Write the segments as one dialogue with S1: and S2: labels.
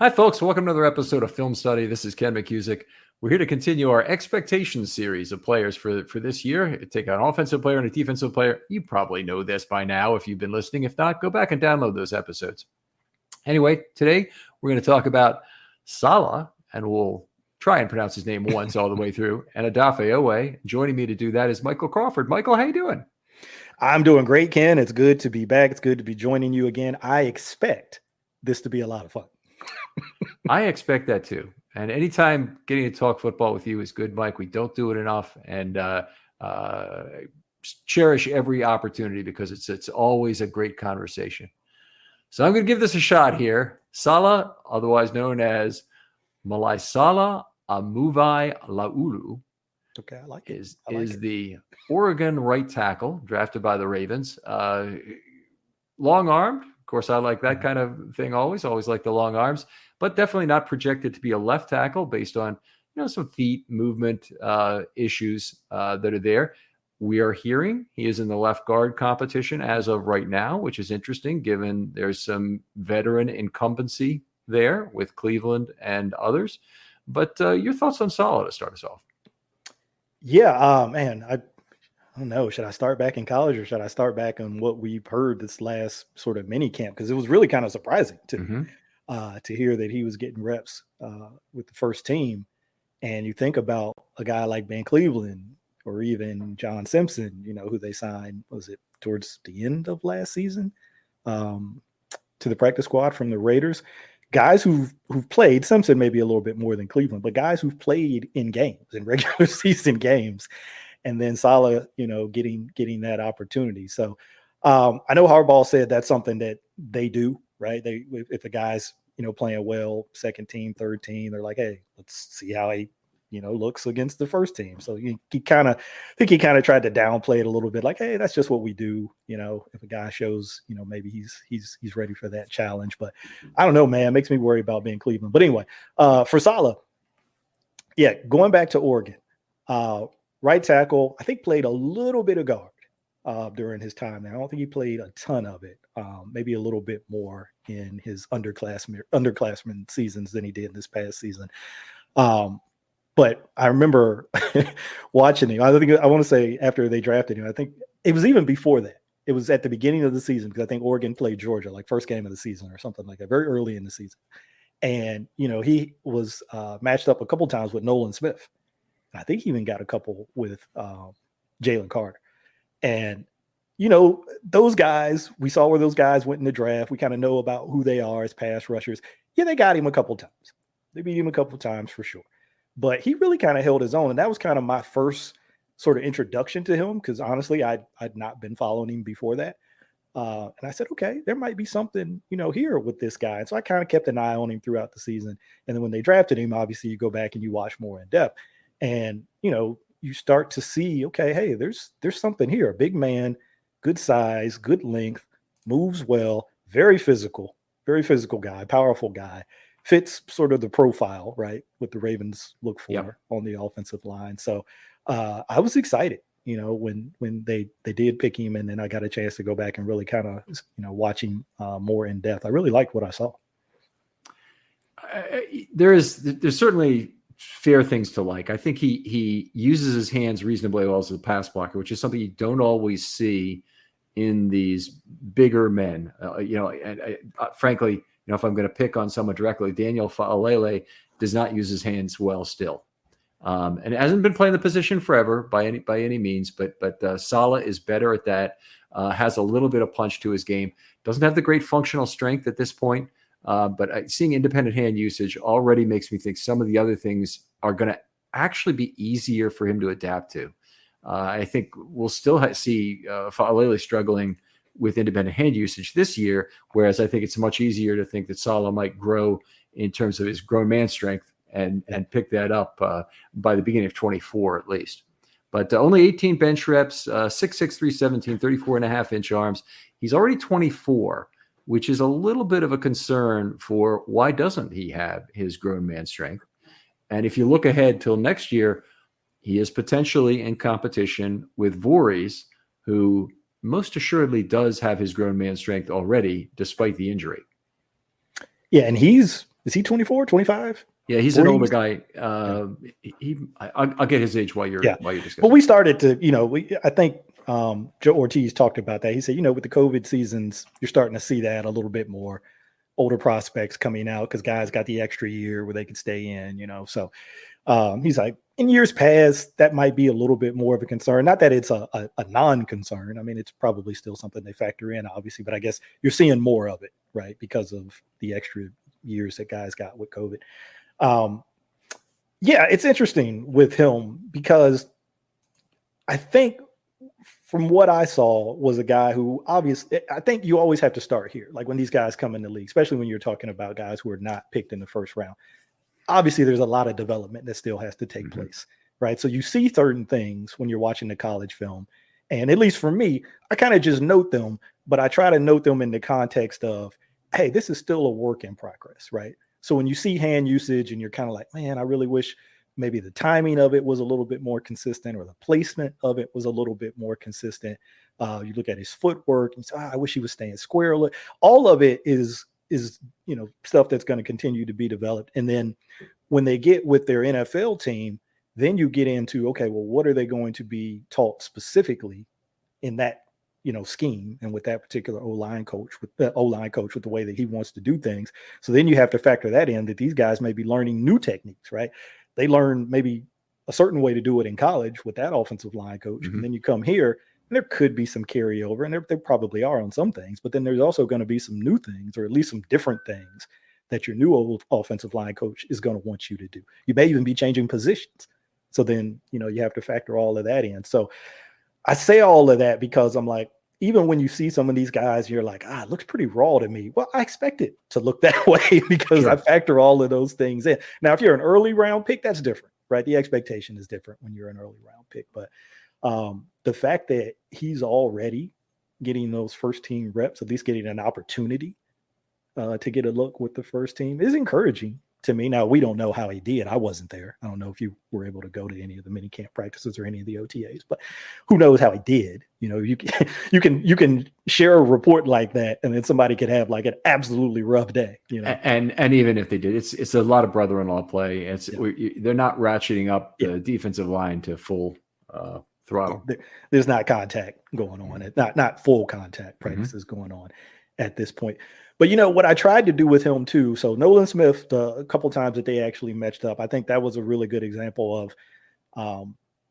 S1: Hi, folks. Welcome to another episode of Film Study. This is Ken McCusick. We're here to continue our expectations series of players for this year. Take an offensive player and a defensive player. You probably know this by now if you've been listening. If not, go back and download those episodes. Anyway, today we're going to talk about SALA, and we'll try and pronounce his name once all the way through, and Oweh. Joining me to do that is Michael Crawford. Michael, how you doing?
S2: I'm doing great, Ken. It's good to be back. It's good to be joining you again. I expect this to be a lot of fun.
S1: I expect that too. And anytime getting to talk football with you is good, Mike. We don't do it enough, and cherish every opportunity because it's always a great conversation. So I'm going to give this a shot here. SALA, otherwise known as Malaisala Amuvai Laulu,
S2: okay, I like it.
S1: Is the Oregon right tackle drafted by the Ravens. Long armed. Of course, I like that kind of thing always like the long arms, but definitely not projected to be a left tackle based on, some feet movement issues that are there. We are hearing he is in the left guard competition as of right now, which is interesting given there's some veteran incumbency there with Cleveland and others. But your thoughts on SALA to start us off?
S2: Yeah, man, I don't know. Should I start back in college or should I start back on what we've heard this last sort of mini camp? Because it was really kind of surprising to hear that he was getting reps with the first team. And you think about a guy like Ben Cleveland or even John Simpson, who they signed, was it towards the end of last season, to the practice squad from the Raiders. Guys who've played, Simpson maybe a little bit more than Cleveland, but guys who've played in games, in regular season games. And then SALA, getting that opportunity. So I know Harbaugh said that's something that they do, right? If the guy's, playing well, second team, third team, they're like, hey, let's see how he, looks against the first team. So he kind of tried to downplay it a little bit, like, hey, that's just what we do. If a guy shows, maybe he's ready for that challenge. But I don't know, man, it makes me worry about being Cleveland. But anyway, for SALA, yeah, going back to Oregon, right tackle, I think played a little bit of guard during his time there. I don't think he played a ton of it, maybe a little bit more in his underclassmen seasons than he did in this past season. But I remember watching him. I want to say after they drafted him, I think it was even before that. It was at the beginning of the season because I think Oregon played Georgia, like first game of the season or something like that, very early in the season. And, he was matched up a couple times with Nolan Smith. I think he even got a couple with Jalen Carter. And, those guys, we saw where those guys went in the draft. We kind of know about who they are as pass rushers. Yeah, they got him a couple times. They beat him a couple times for sure. But he really kind of held his own. And that was kind of my first sort of introduction to him because, honestly, I'd not been following him before that. And I said, okay, there might be something, here with this guy. And so I kind of kept an eye on him throughout the season. And then when they drafted him, obviously you go back and you watch more in depth. And, you start to see, okay, hey, there's something here. A big man, good size, good length, moves well, very physical guy, powerful guy, fits sort of the profile, right, what the Ravens look for on the offensive line. So I was excited, when they did pick him, and then I got a chance to go back and really kind of, watch him more in depth. I really liked what I saw.
S1: There's certainly fair things to like. I think he uses his hands reasonably well as a pass blocker, which is something you don't always see in these bigger men. Frankly, if I'm going to pick on someone directly, Daniel Faalele does not use his hands well still. And hasn't been playing the position forever by any means, but SALA is better at that, has a little bit of punch to his game, doesn't have the great functional strength at this point. But seeing independent hand usage already makes me think some of the other things are going to actually be easier for him to adapt to. I think we'll still see Faalele struggling with independent hand usage this year, whereas I think it's much easier to think that SALA might grow in terms of his grown man strength and pick that up by the beginning of 24 at least. But only 18 bench reps, 6'6", 317, 34.5-inch arms. He's already 24. Which is a little bit of a concern for why doesn't he have his grown man strength? And if you look ahead till next year, he is potentially in competition with Voorhees, who most assuredly does have his grown man strength already, despite the injury.
S2: Yeah, and he's Is he 24, 25?
S1: Yeah, he's
S2: 40s?
S1: an older guy. I'll get his age while you're discussing.
S2: But we started to, I think Joe Ortiz talked about that. He said, with the COVID seasons, you're starting to see that a little bit more. Older prospects coming out because guys got the extra year where they could stay in, So he's like, in years past, that might be a little bit more of a concern. Not that it's a non-concern. I mean, it's probably still something they factor in, obviously, but I guess you're seeing more of it, right? Because of the extra years that guys got with COVID. Yeah, it's interesting with him because I think from what I saw was a guy who obviously, I think you always have to start here. Like when these guys come in the league, especially when you're talking about guys who are not picked in the first round, obviously there's a lot of development that still has to take place, right? So you see certain things when you're watching the college film. And at least for me, I kind of just note them, but I try to note them in the context of, hey, this is still a work in progress, right? So when you see hand usage and you're kind of like, man, I really wish maybe the timing of it was a little bit more consistent or the placement of it was a little bit more consistent. You look at his footwork and say, I wish he was staying square. All of it is stuff that's going to continue to be developed. And then when they get with their NFL team, then you get into, okay, well, what are they going to be taught specifically in that, scheme and with that particular O-line coach with the way that he wants to do things. So then you have to factor that in, that these guys may be learning new techniques, right? They learn maybe a certain way to do it in college with that offensive line coach. And then you come here and there could be some carryover, and there probably are on some things, but then there's also going to be some new things, or at least some different things that your new offensive line coach is going to want you to do. You may even be changing positions. So then, you have to factor all of that in. So I say all of that because I'm like, even when you see some of these guys, you're like, it looks pretty raw to me. Well, I expect it to look that way because I factor all of those things in. Now, if you're an early round pick, that's different, right? The expectation is different when you're an early round pick. But the fact that he's already getting those first team reps, at least getting an opportunity to get a look with the first team, is encouraging to me. Now, we don't know how he did. I wasn't there. I don't know if you were able to go to any of the mini camp practices or any of the OTAs, but who knows how he did. You can share a report like that, and then somebody could have like an absolutely rough day.
S1: And even if they did, it's a lot of brother-in-law play. They're not ratcheting up the defensive line to full throttle.
S2: There's not contact going on. Not full contact practices going on at this point. But what I tried to do with him too. So Nolan Smith, a couple times that they actually matched up, I think that was a really good example of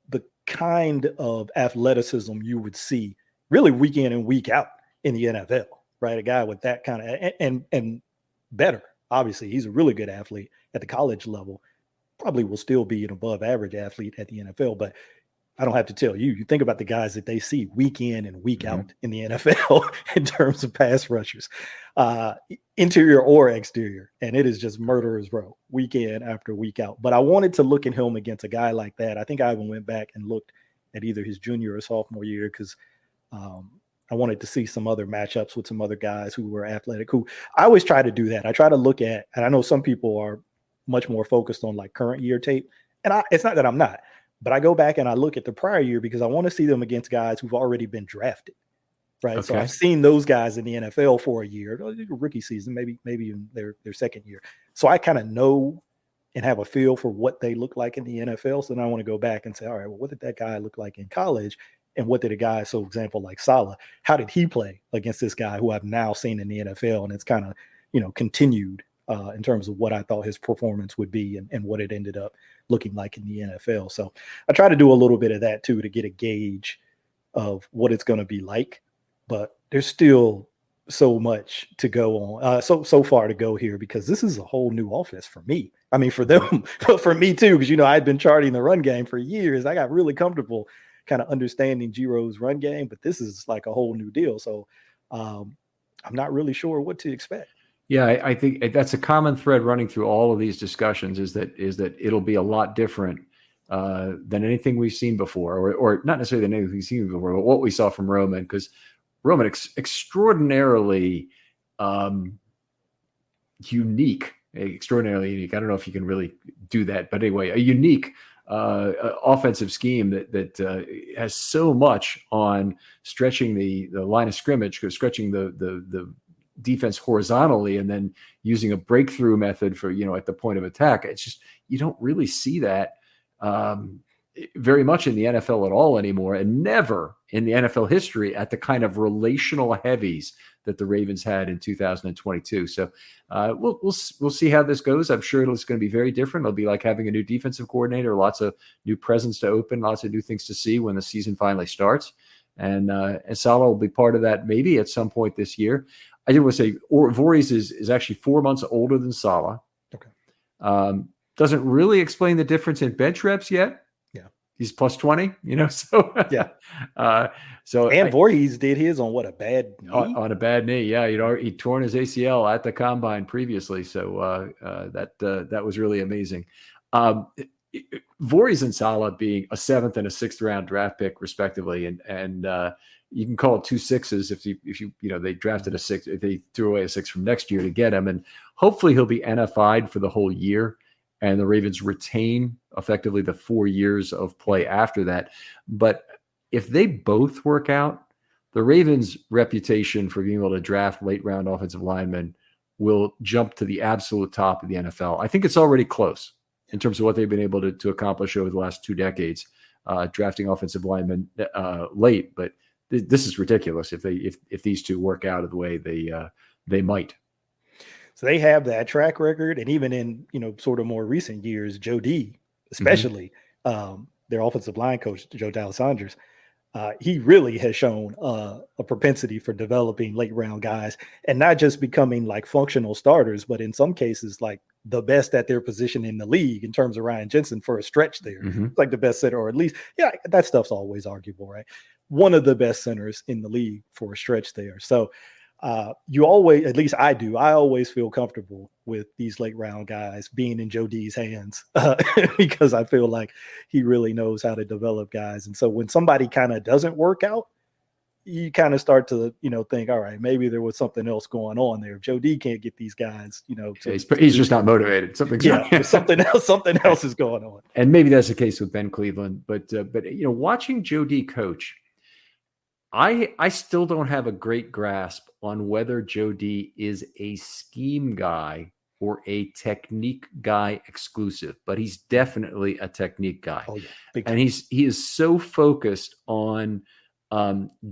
S2: the kind of athleticism you would see really week in and week out in the NFL, right? A guy with that kind of and better. Obviously, he's a really good athlete at the college level. Probably will still be an above average athlete at the NFL, but I don't have to tell you. You think about the guys that they see week in and week out in the NFL in terms of pass rushers, interior or exterior, and it is just murderer's row week in after week out. But I wanted to look at him against a guy like that. I think I even went back and looked at either his junior or sophomore year because I wanted to see some other matchups with some other guys who were athletic. Who I always try to do that. I try to look at, and I know some people are much more focused on like current year tape, and it's not that I'm not. But I go back and I look at the prior year because I want to see them against guys who've already been drafted, right? Okay. So I've seen those guys in the NFL for a year, rookie season, maybe even their second year. So I kind of know and have a feel for what they look like in the NFL. So then I want to go back and say, all right, well, what did that guy look like in college? And what did a guy, so example, like SALA, how did he play against this guy who I've now seen in the NFL? And it's kind of, continued in terms of what I thought his performance would be and what it ended up looking like in the NFL. So I try to do a little bit of that too, to get a gauge of what it's going to be like, but there's still so much to go on, so far to go here, because this is a whole new offense for me. I mean, for them, but for me too, because, I'd been charting the run game for years. I got really comfortable kind of understanding Giro's run game, but this is like a whole new deal. So I'm not really sure what to expect.
S1: Yeah, I think that's a common thread running through all of these discussions is that it'll be a lot different than anything we've seen before, or not necessarily than anything we've seen before, but what we saw from Roman, because Roman extraordinarily unique. I don't know if you can really do that, but anyway, a unique offensive scheme that has so much on stretching the line of scrimmage, stretching the defense horizontally and then using a breakthrough method for, at the point of attack. It's just, you don't really see that very much in the NFL at all anymore, and never in the NFL history at the kind of relational heavies that the Ravens had in 2022. So we'll see how this goes. I'm sure it's going to be very different. It'll be like having a new defensive coordinator, lots of new presents to open, lots of new things to see when the season finally starts. And SALA will be part of that maybe at some point this year. I did want to say Voorhees is actually 4 months older than SALA.
S2: Okay.
S1: Doesn't really explain the difference in bench reps yet. He's plus 20, so
S2: yeah.
S1: And
S2: Voorhees did his on what, a bad knee?
S1: On a bad knee. Yeah. He'd torn his ACL at the combine previously. So that was really amazing. Voorhees and SALA being a 7th and a 6th round draft pick respectively. And you can call it 2 6s if you they drafted a 6, if they threw away a 6 from next year to get him. And hopefully he'll be NFI'd for the whole year. And the Ravens retain effectively the 4 years of play after that. But if they both work out, the Ravens' reputation for being able to draft late round offensive linemen will jump to the absolute top of the NFL. I think it's already close in terms of what they've been able to accomplish over the last 2 decades, drafting offensive linemen late. But this is ridiculous if these two work out of the way they might.
S2: So they have that track record, and even in sort of more recent years, Joe D, especially their offensive line coach, Joe D'Alessandro's, he really has shown a propensity for developing late round guys, and not just becoming like functional starters, but in some cases like the best at their position in the league in terms of Ryan Jensen for a stretch there, like the best center, or at least that stuff's always arguable, right? One of the best centers in the league for a stretch there. So. You always, at least I do, I always feel comfortable with these late round guys being in Joe D's hands because I feel like he really knows how to develop guys. And so when somebody kind of doesn't work out, you kind of start to, think, all right, maybe there was something else going on there. If Joe D can't get these guys,
S1: he's just not motivated. Something
S2: else is going on.
S1: And maybe that's the case with Ben Cleveland, but watching Joe D coach, I still don't have a great grasp on whether Joe D is a scheme guy or a technique guy exclusive, but he's definitely a technique guy.
S2: Oh, yeah.
S1: And he is so focused on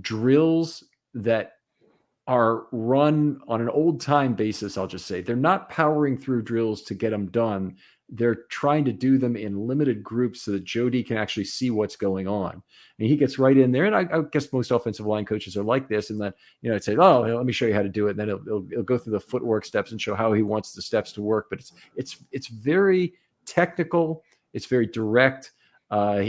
S1: drills that are run on an old time basis. I'll just say they're not powering through drills to get them done. They're trying to do them in limited groups so that Joe D can actually see what's going on. And he gets right in there. And I guess most offensive line coaches are like this. And then, I'd say, oh, let me show you how to do it. And then he'll go through the footwork steps and show how he wants the steps to work. But it's very technical. It's very direct.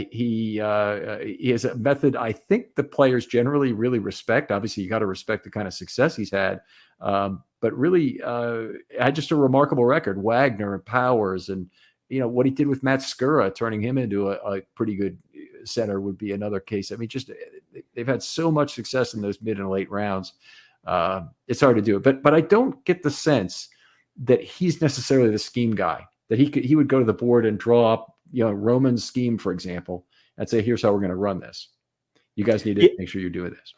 S1: He has a method I think the players generally really respect. Obviously, you got to respect the kind of success he's had. But really had just a remarkable record. Wagner and Powers, and what he did with Matt Skura, turning him into a pretty good center, would be another case. I mean, just they've had so much success in those mid and late rounds. It's hard to do it, but I don't get the sense that he's necessarily the scheme guy. That he would go to the board and draw up Roman's scheme, for example, and say, here's how we're going to run this. You guys need to make sure you're doing this.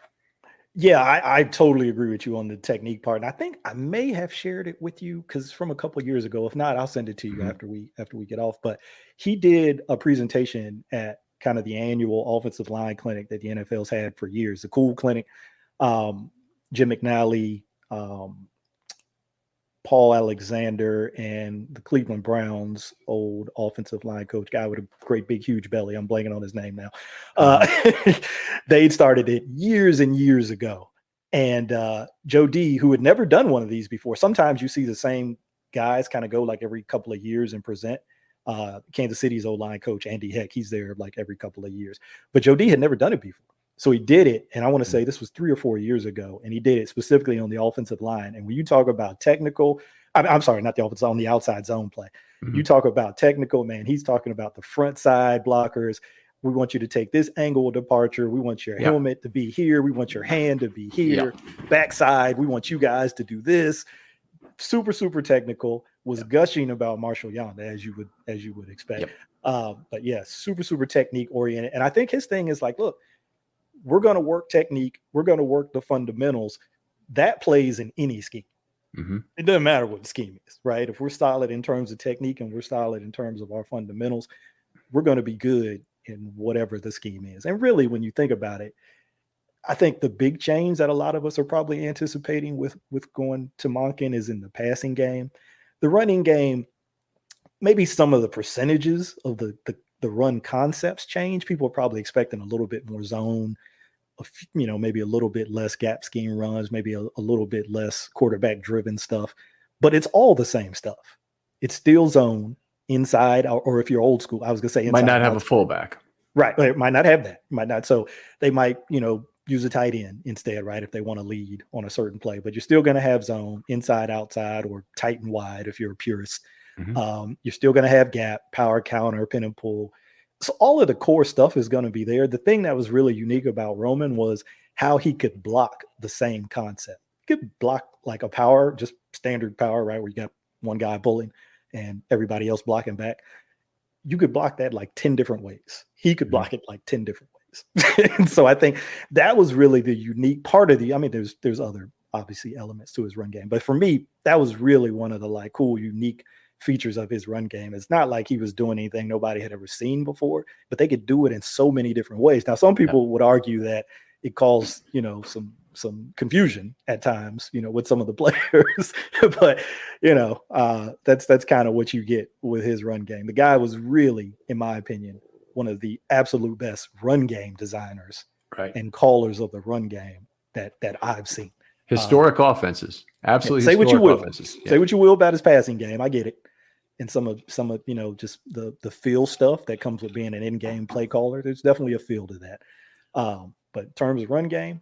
S2: Yeah, I totally agree with you on the technique part. And I think I may have shared it with you because from a couple of years ago. If not, I'll send it to you after we get off. But he did a presentation at kind of the annual offensive line clinic that the NFL's had for years, the Cool Clinic. Jim McNally, Paul Alexander, and the Cleveland Browns old offensive line coach, guy with a great big huge belly. I'm blanking on his name now. They'd started it years and years ago. And Joe D, who had never done one of these before, sometimes you see the same guys kind of go like every couple of years and present. Kansas City's O-line coach, Andy Heck, he's there like every couple of years. But Joe D had never done it before. So he did it, and I want to say this was 3 or 4 years ago, and he did it specifically on the offensive line. And when you talk about technical, I'm sorry, not the offensive, on the outside zone play. You talk about technical, man, he's talking about the front side blockers. We want you to take this angle of departure. We want your helmet to be here. We want your hand to be here. Backside, we want you guys to do this. Super, super technical. Was gushing about Marshall Yonda, as you would expect. But yeah, super, super technique oriented. And I think his thing is like, look, we're going to work technique. We're going to work the fundamentals. That plays in any scheme.
S1: Mm-hmm.
S2: It doesn't matter what the scheme is, right? If we're solid in terms of technique and we're solid in terms of our fundamentals, we're going to be good in whatever the scheme is. And really, when you think about it, I think the big change that a lot of us are probably anticipating with going to Monken is in the passing game. The running game, maybe some of the percentages of the run concepts change. People are probably expecting a little bit more zone, maybe a little bit less gap scheme runs, maybe a little bit less quarterback driven stuff, but it's all the same stuff. It's still zone inside, or if you're old school, I was going to say inside.
S1: Might not have a fullback.
S2: Right. It might not have that. Might not. So they might, use a tight end instead, right? If they want to lead on a certain play, but you're still going to have zone inside, outside, or tight and wide if you're a purist. Mm-hmm. You're still going to have gap, power counter, pin and pull. So all of the core stuff is going to be there. The thing that was really unique about Roman was how he could block the same concept. He could block like a power, just standard power, right? Where you got one guy pulling and everybody else blocking back. You could block that like 10 different ways. He could block it like 10 different ways. And so I think that was really the unique part of there's other obviously elements to his run game. But for me, that was really one of the like cool, unique features of his run game. It's not like he was doing anything nobody had ever seen before, but they could do it in so many different ways. Now, some people would argue that it caused, some confusion at times, with some of the players, but that's kind of what you get with his run game. The guy was really, in my opinion, one of the absolute best run game designers and callers of the run game that I've seen.
S1: Historic offenses. Absolutely.
S2: Say what you will.
S1: Offenses.
S2: Say what you will about his passing game. I get it. And some of just the feel stuff that comes with being an in-game play caller. There's definitely a feel to that. But in terms of run game,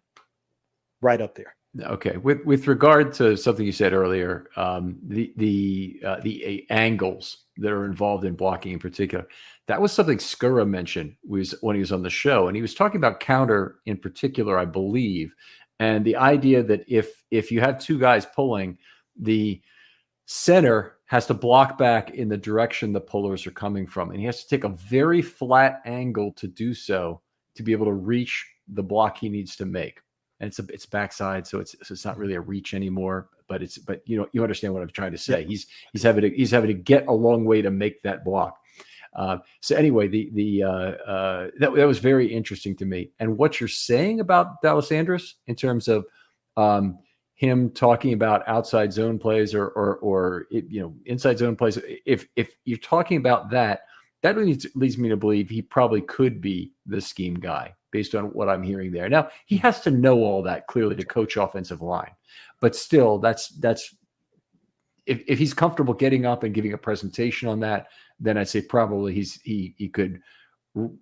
S2: right up there.
S1: Okay. With regard to something you said earlier, the angles that are involved in blocking in particular, that was something Skura mentioned when he was on the show, and he was talking about counter in particular, I believe, and the idea that if you have two guys pulling, the center has to block back in the direction the pullers are coming from, and he has to take a very flat angle to do so to be able to reach the block he needs to make. And it's backside, so it's not really a reach anymore. But you understand what I'm trying to say. Yeah. He's having to get a long way to make that block. So anyway, that was very interesting to me. And what you're saying about Dallas Andrus in terms of him talking about outside zone plays or inside zone plays, if you're talking about that leads me to believe he probably could be the scheme guy based on what I'm hearing there. Now, he has to know all that clearly to coach offensive line, but still that's if he's comfortable getting up and giving a presentation on that, then I'd say probably he could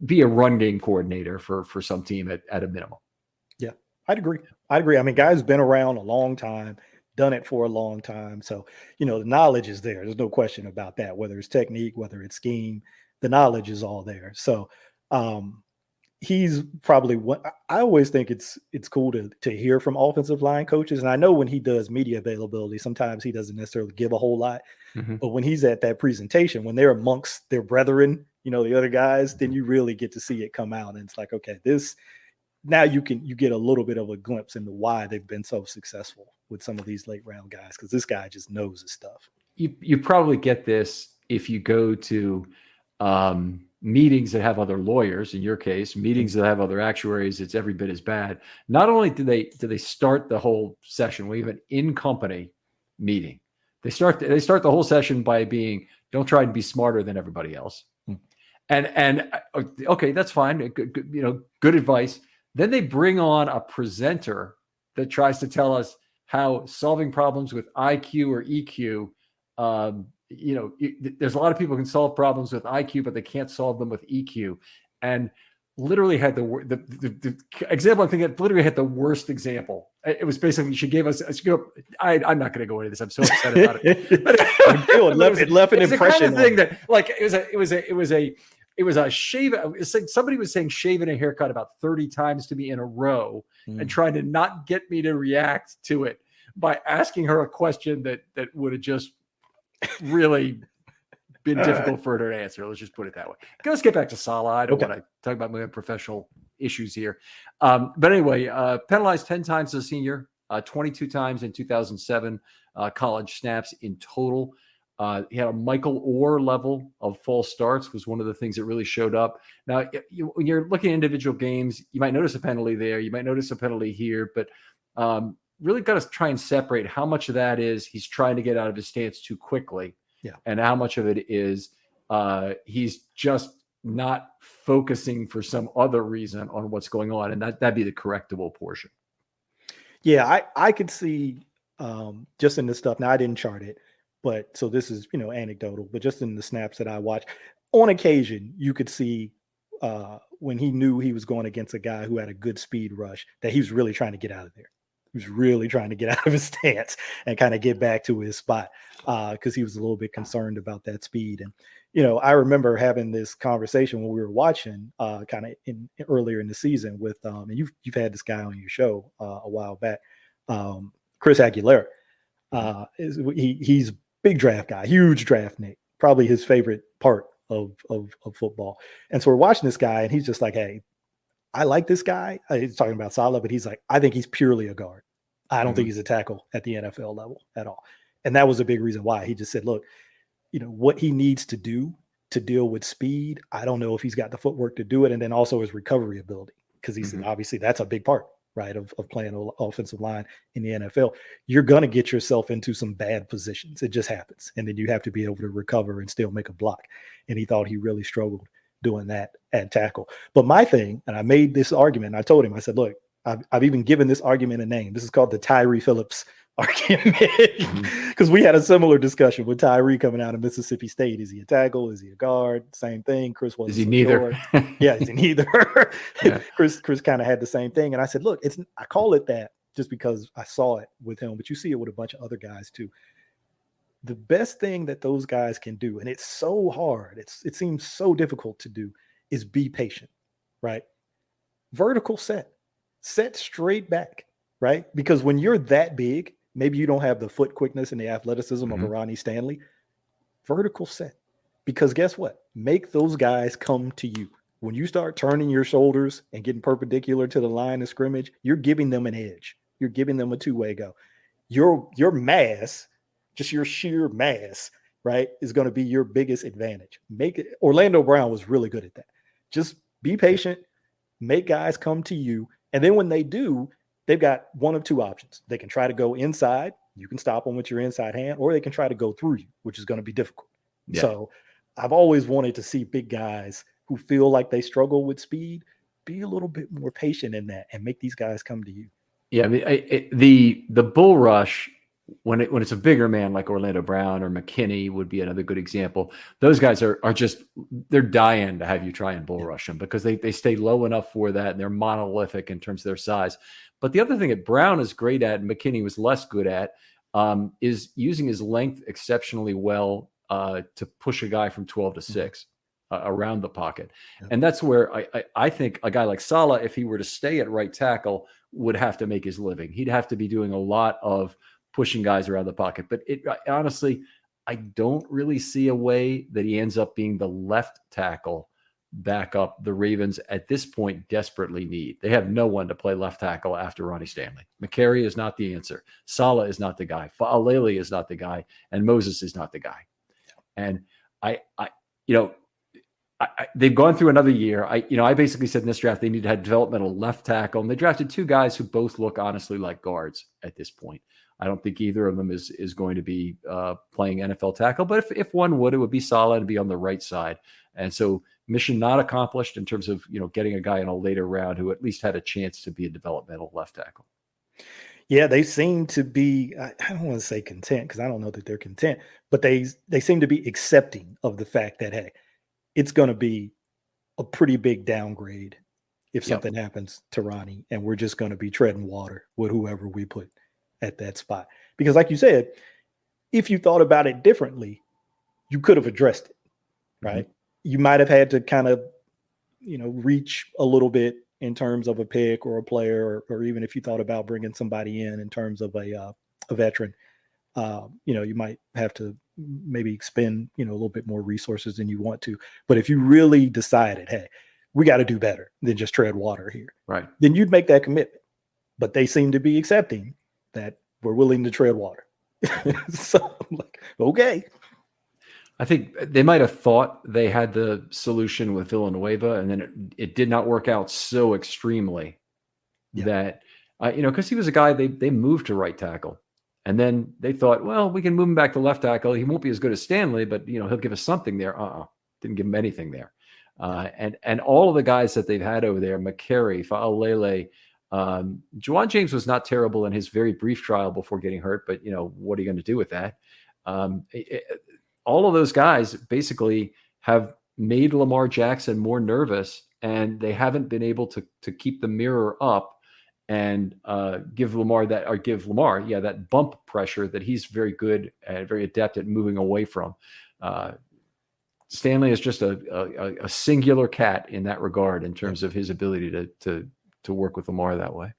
S1: be a run game coordinator for some team at a minimum.
S2: Yeah, I'd agree. I mean, guy's been around a long time, done it for a long time. So, the knowledge is there. There's no question about that, whether it's technique, whether it's scheme, the knowledge is all there. So, he's probably what I always think it's cool to hear from offensive line coaches. And I know when he does media availability, sometimes he doesn't necessarily give a whole lot, but when he's at that presentation, when they're amongst their brethren, the other guys, then you really get to see it come out. And it's like, okay, now you get a little bit of a glimpse into why they've been so successful with some of these late round guys. Cause this guy just knows his stuff. You probably get this if you go to,
S1: meetings that have other lawyers, in your case, meetings that have other actuaries, it's every bit as bad. Not only do they start the whole session, we have an in-company meeting. They start the whole session by being, don't try and be smarter than everybody else. And okay, that's fine. Good advice. Then they bring on a presenter that tries to tell us how solving problems with IQ or EQ, there's a lot of people who can solve problems with IQ, but they can't solve them with EQ. And literally had the example, I think it literally had the worst example. It was basically, she gave us, I'm not going to go into this. I'm so upset about it. But it left an impression. Kind of thing that, like, it was a shave. It's like somebody was saying shaving a haircut about 30 times to me in a row and trying to not get me to react to it by asking her a question that would have just really been difficult for her to answer. Let's just put it that way. Let's get back to SALA. I don't want to talk about my professional issues here. But anyway, penalized 10 times as a senior. 22 times in 2007 college snaps in total. He had a Michael Orr level of false starts was one of the things that really showed up. Now, when you're looking at individual games, you might notice a penalty there. You might notice a penalty here, but really got to try and separate how much of that is he's trying to get out of his stance too quickly, and how much of it is he's just not focusing for some other reason on what's going on, and that'd be the correctable portion.
S2: Yeah, I could see just in this stuff. Now, I didn't chart it, but so this is, anecdotal, but just in the snaps that I watched, on occasion, you could see when he knew he was going against a guy who had a good speed rush, that he was really trying to get out of there. He was really trying to get out of his stance and kind of get back to his spot because he was a little bit concerned about that speed. And, I remember having this conversation when we were watching kind of earlier in the season with, and you've had this guy on your show a while back, Chris Aguilera. He's a big draft guy, huge draft Nick, probably his favorite part of football. And so we're watching this guy and he's just like, hey, I like this guy. He's talking about SALA, but he's like, I think he's purely a guard. I don't think he's a tackle at the NFL level at all. And that was a big reason why. He just said, look, what he needs to do to deal with speed, I don't know if he's got the footwork to do it. And then also his recovery ability, because he said, obviously that's a big part, right, of playing offensive line in the NFL. You're going to get yourself into some bad positions. It just happens. And then you have to be able to recover and still make a block. And he thought he really struggled doing that at tackle. But my thing, and I made this argument, I told him, I said, look, I've even given this argument a name. This is called the Tyree Phillips argument, because we had a similar discussion with Tyree coming out of Mississippi State. Is he a tackle? Is he a guard? Same thing. Chris wasn't.
S1: Is he neither?
S2: Yeah, is he neither? Chris kind of had the same thing. And I said, look, I call it that just because I saw it with him, but you see it with a bunch of other guys too. The best thing that those guys can do, and it's so hard, it seems so difficult to do, is be patient, right? Vertical set straight back, right? Because when you're that big, maybe you don't have the foot quickness and the athleticism of a Ronnie Stanley. Vertical set. Because guess what? Make those guys come to you. When you start turning your shoulders and getting perpendicular to the line of scrimmage, you're giving them an edge. You're giving them a two-way go. Your mass, just your sheer mass, right, is going to be your biggest advantage. Make it. Orlando Brown was really good at that. Just be patient, make guys come to you, and then when they do, they've got one of two options. They can try to go inside. You can stop them with your inside hand, or they can try to go through you, which is going to be difficult. Yeah. So I've always wanted to see big guys who feel like they struggle with speed be a little bit more patient in that and make these guys come to you.
S1: Yeah, I mean, the bull rush, when it's a bigger man like Orlando Brown or McKinney would be another good example. Those guys are just, they're dying to have you try and bull rush them because they stay low enough for that, and they're monolithic in terms of their size. But the other thing that Brown is great at and McKinney was less good at is using his length exceptionally well to push a guy from 12 to 6 around the pocket. Yeah. And that's where I think a guy like SALA, if he were to stay at right tackle, would have to make his living. He'd have to be doing a lot of pushing guys around the pocket. But honestly, I don't really see a way that he ends up being the left tackle backup the Ravens at this point desperately need. They have no one to play left tackle after Ronnie Stanley. McCary is not the answer. SALA is not the guy. Fa'alele is not the guy. And Moses is not the guy. And they've gone through another year. I basically said in this draft, they need to have developmental left tackle. And they drafted two guys who both look honestly like guards at this point. I don't think either of them is going to be playing NFL tackle, but if one would, it would be SALA and be on the right side. And so mission not accomplished in terms of, getting a guy in a later round who at least had a chance to be a developmental left tackle.
S2: Yeah, they seem to be, I don't want to say content because I don't know that they're content, but they seem to be accepting of the fact that, hey, it's going to be a pretty big downgrade if something happens to Ronnie, and we're just going to be treading water with whoever we put at that spot. Because like you said, if you thought about it differently, you could have addressed it, right? Mm-hmm. You might have had to kind of, reach a little bit in terms of a pick or a player, or even if you thought about bringing somebody in terms of a veteran, you might have to maybe spend, a little bit more resources than you want to. But if you really decided, hey, we got to do better than just tread water here,
S1: right?
S2: Then you'd make that commitment. But they seem to be accepting that were willing to tread water. So I'm like, okay.
S1: I think they might have thought they had the solution with Villanueva, and then it did not work out so extremely that, because he was a guy they moved to right tackle. And then they thought, well, we can move him back to left tackle. He won't be as good as Stanley, but he'll give us something there. Didn't give him anything there. And all of the guys that they've had over there, McCary, Fa'alele, Juwan James was not terrible in his very brief trial before getting hurt, but what are you going to do with that? All of those guys basically have made Lamar Jackson more nervous, and they haven't been able to keep the mirror up and give Lamar that bump pressure that he's very good and very adept at moving away from. Stanley is just a singular cat in that regard in terms of his ability to work with Lamar that way.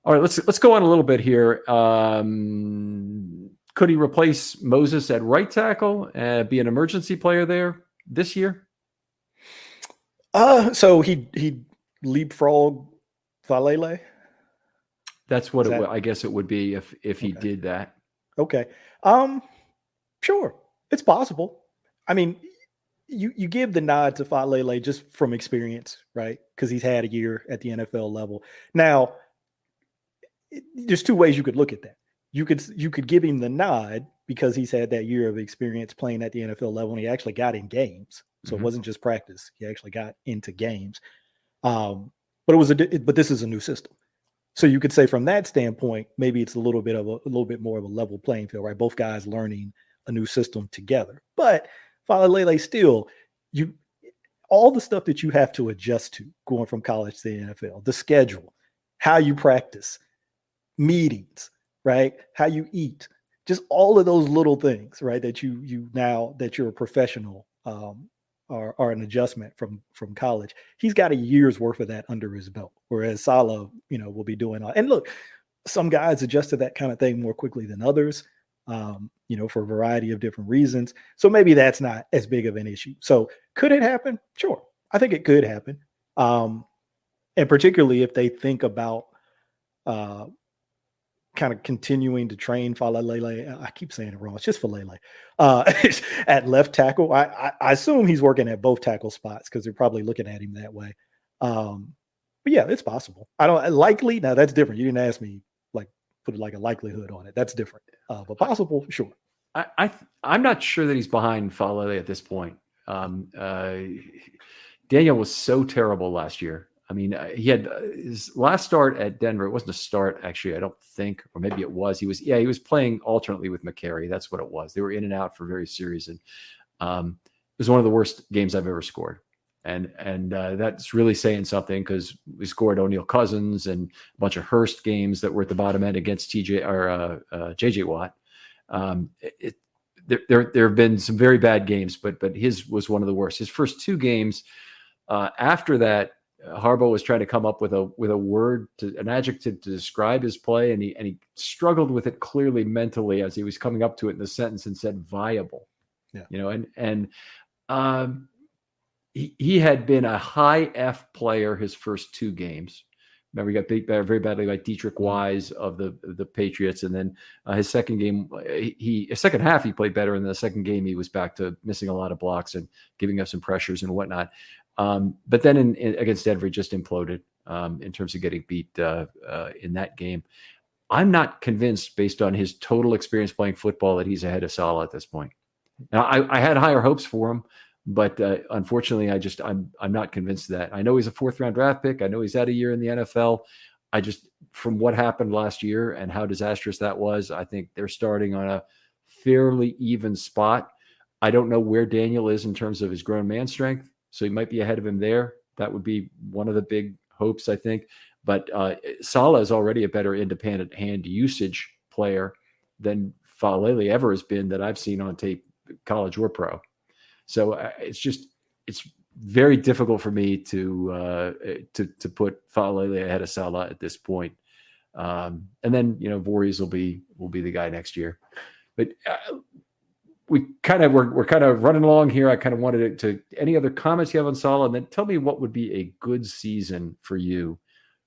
S1: All right, let's go on a little bit here. Could he replace Moses at right tackle and be an emergency player there this year?
S2: So he leapfrog Fa'alele?
S1: That's what I guess it would be if he did that.
S2: Okay. Sure. It's possible. I mean, you give the nod to Fa'alele just from experience, right? Because he's had a year at the NFL level. Now, there's two ways you could look at that. You could give him the nod because he's had that year of experience playing at the NFL level, and he actually got in games. So It wasn't just practice. He actually got into games. But this is a new system. So you could say from that standpoint, maybe it's a little bit more of a level playing field, right? Both guys learning a new system together. But Fa'alele still, all the stuff that you have to adjust to going from college to the NFL, the schedule, how you practice, meetings, right? How you eat, just all of those little things, right? That you now that you're a professional are an adjustment from college. He's got a year's worth of that under his belt, whereas SALA, will be doing. And look, some guys adjust to that kind of thing more quickly than others, for a variety of different reasons. So maybe that's not as big of an issue. So could it happen? Sure. I think it could happen. And particularly if they think about kind of continuing to train Fa'alele. I keep saying it wrong. It's just Fa'alele. At left tackle. I assume he's working at both tackle spots because they're probably looking at him that way. But yeah, it's possible. I don't likely. Now that's different. You didn't ask me put like a likelihood on it. That's different. But possible, sure.
S1: I'm not sure that he's behind Fa'alele at this point. Daniel was so terrible last year. I mean, he had his last start at Denver. It wasn't a start, actually, I don't think, or maybe it was. He was playing alternately with McCary. That's what it was. They were in and out for various series, and it was one of the worst games I've ever scored. And that's really saying something because we scored O'Neal Cousins and a bunch of Hurst games that were at the bottom end against JJ Watt. There have been some very bad games, but his was one of the worst. His first two games after that, Harbaugh was trying to come up with an adjective to describe his play, and he struggled with it clearly mentally as he was coming up to it in the sentence and said viable. Yeah. He had been a high F player his first two games. Remember, he got beat very badly by Dietrich Wise of the Patriots, and then his second game, his second half he played better, and the second game he was back to missing a lot of blocks and giving up some pressures and whatnot. But then against Denver, he just imploded in terms of getting beat in that game. I'm not convinced, based on his total experience playing football, that he's ahead of SALA at this point. Now, I had higher hopes for him, but unfortunately, I'm not convinced of that. I know he's a 4th-round draft pick. I know he's had a year in the NFL. From what happened last year and how disastrous that was, I think they're starting on a fairly even spot. I don't know where Daniel is in terms of his grown man strength. So he might be ahead of him there. That would be one of the big hopes, I think. But SALA is already a better independent hand usage player than Fa'alele ever has been that I've seen on tape, college or pro. So it's very difficult for me to put Fa'alele ahead of SALA at this point. And then Voorhees will be the guy next year. But we're kind of running along here. I kind of wanted to any other comments you have on SALA, and then tell me what would be a good season for you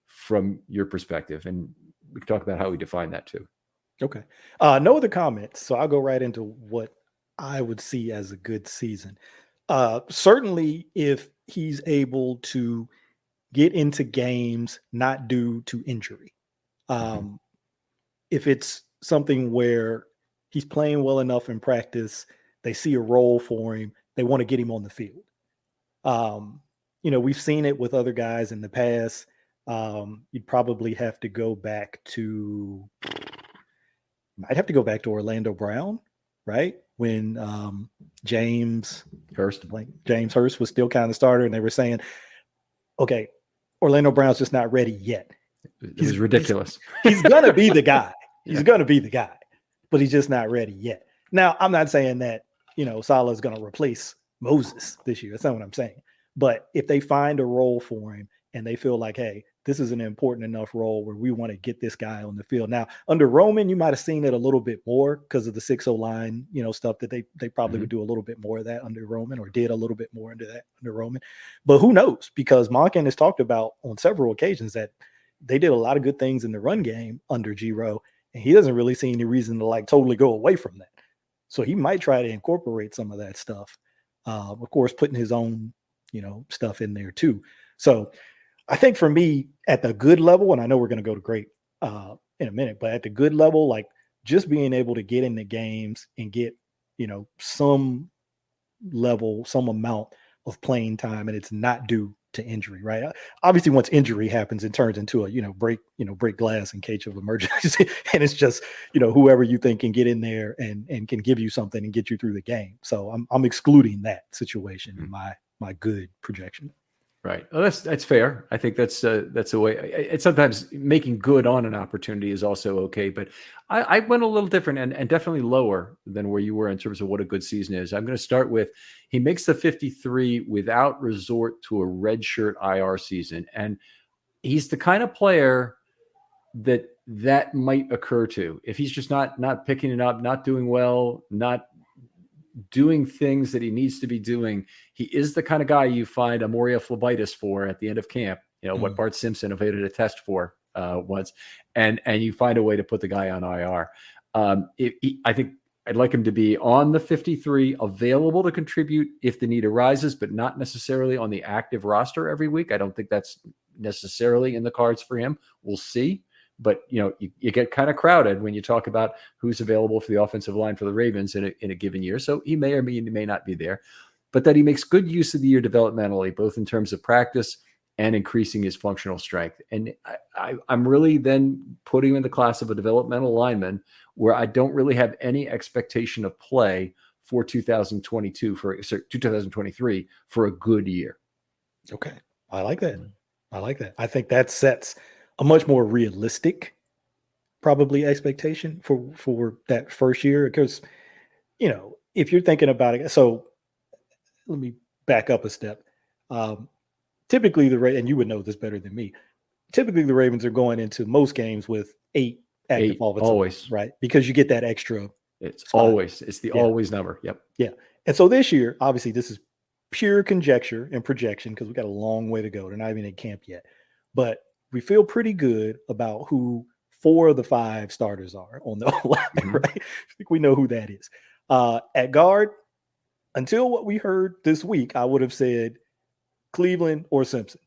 S1: from your perspective. And we can talk about how we define that too.
S2: Okay. No other comments. So I'll go right into what I would see as a good season. Certainly, if he's able to get into games not due to injury. If it's something where he's playing well enough in practice, they see a role for him, they want to get him on the field. We've seen it with other guys in the past. You'd probably have to go back to Orlando Brown, right? When James Hurst was still kind of starter, and they were saying, okay, Orlando Brown's just not ready yet.
S1: It was ridiculous.
S2: He's going to be the guy. He's going to be the guy, but he's just not ready yet. Now, I'm not saying that, SALA is going to replace Moses this year. That's not what I'm saying. But if they find a role for him and they feel like, hey, this is an important enough role where we want to get this guy on the field. Now, under Roman, you might have seen it a little bit more because of the 6-0 line, stuff that they probably would do a little bit more of that under Roman, or did a little bit more into that under Roman. But who knows? Because Monken has talked about on several occasions that they did a lot of good things in the run game under G-Ro, and he doesn't really see any reason to totally go away from that. So he might try to incorporate some of that stuff. Of course, putting his own, stuff in there too. So I think for me at the good level, and I know we're going to go to great in a minute, but at the good level, just being able to get into games and get, some amount of playing time, and it's not due to injury, right? Obviously, once injury happens, it turns into a, break glass in case of emergency. And it's just, whoever you think can get in there and can give you something and get you through the game. So I'm excluding that situation in my good projection.
S1: Right. Well, that's fair. I think that's a way. It's sometimes making good on an opportunity is also okay, but I went a little different and definitely lower than where you were in terms of what a good season is. I'm going to start with, he makes the 53 without resort to a redshirt IR season. And he's the kind of player that might occur to, if he's just not picking it up, not doing well, not doing things that he needs to be doing. He is the kind of guy you find a Moria phlebitis for at the end of camp, what Bart Simpson evaded a test for once, and you find a way to put the guy on IR. I think I'd like him to be on the 53, available to contribute if the need arises, but not necessarily on the active roster every week. I don't think that's necessarily in the cards for him. We'll see. But, you get kind of crowded when you talk about who's available for the offensive line for the Ravens in a given year. So he may or may not be there, but that he makes good use of the year developmentally, both in terms of practice and increasing his functional strength. And I'm really then putting him in the class of a developmental lineman where I don't really have any expectation of play for 2023 for a good year.
S2: Okay. I like that. I think that sets a much more realistic probably expectation for that first year. Because, if you're thinking about it, so let me back up a step. Typically and you would know this better than me, typically the Ravens are going into most games with 8 active offensive
S1: always,
S2: right? Because you get that extra.
S1: It's the always number. Yep.
S2: Yeah. And so this year, obviously this is pure conjecture and projection because we got a long way to go. They're not even in camp yet, but we feel pretty good about who 4 of the 5 starters are on the line, right? I think we know who that is. At guard, until what we heard this week, I would have said Cleveland or Simpson.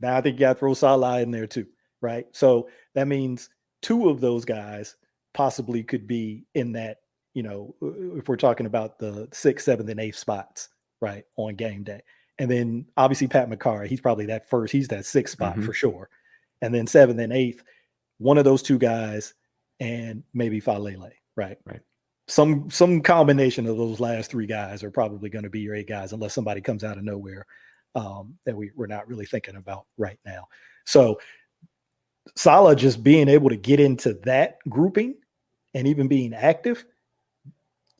S2: Now I think you got to throw SALA in there too, right? So that means 2 of those guys possibly could be in that, if we're talking about the 6th, 7th, and 8th spots, right, on game day. And then obviously Pat McCarr, he's probably he's that 6th spot for sure. And then 7th and 8th, one of those 2 guys, and maybe Falele, right?
S1: Right.
S2: Some combination of those last 3 guys are probably going to be your 8 guys, unless somebody comes out of nowhere that we're not really thinking about right now. So SALA just being able to get into that grouping and even being active,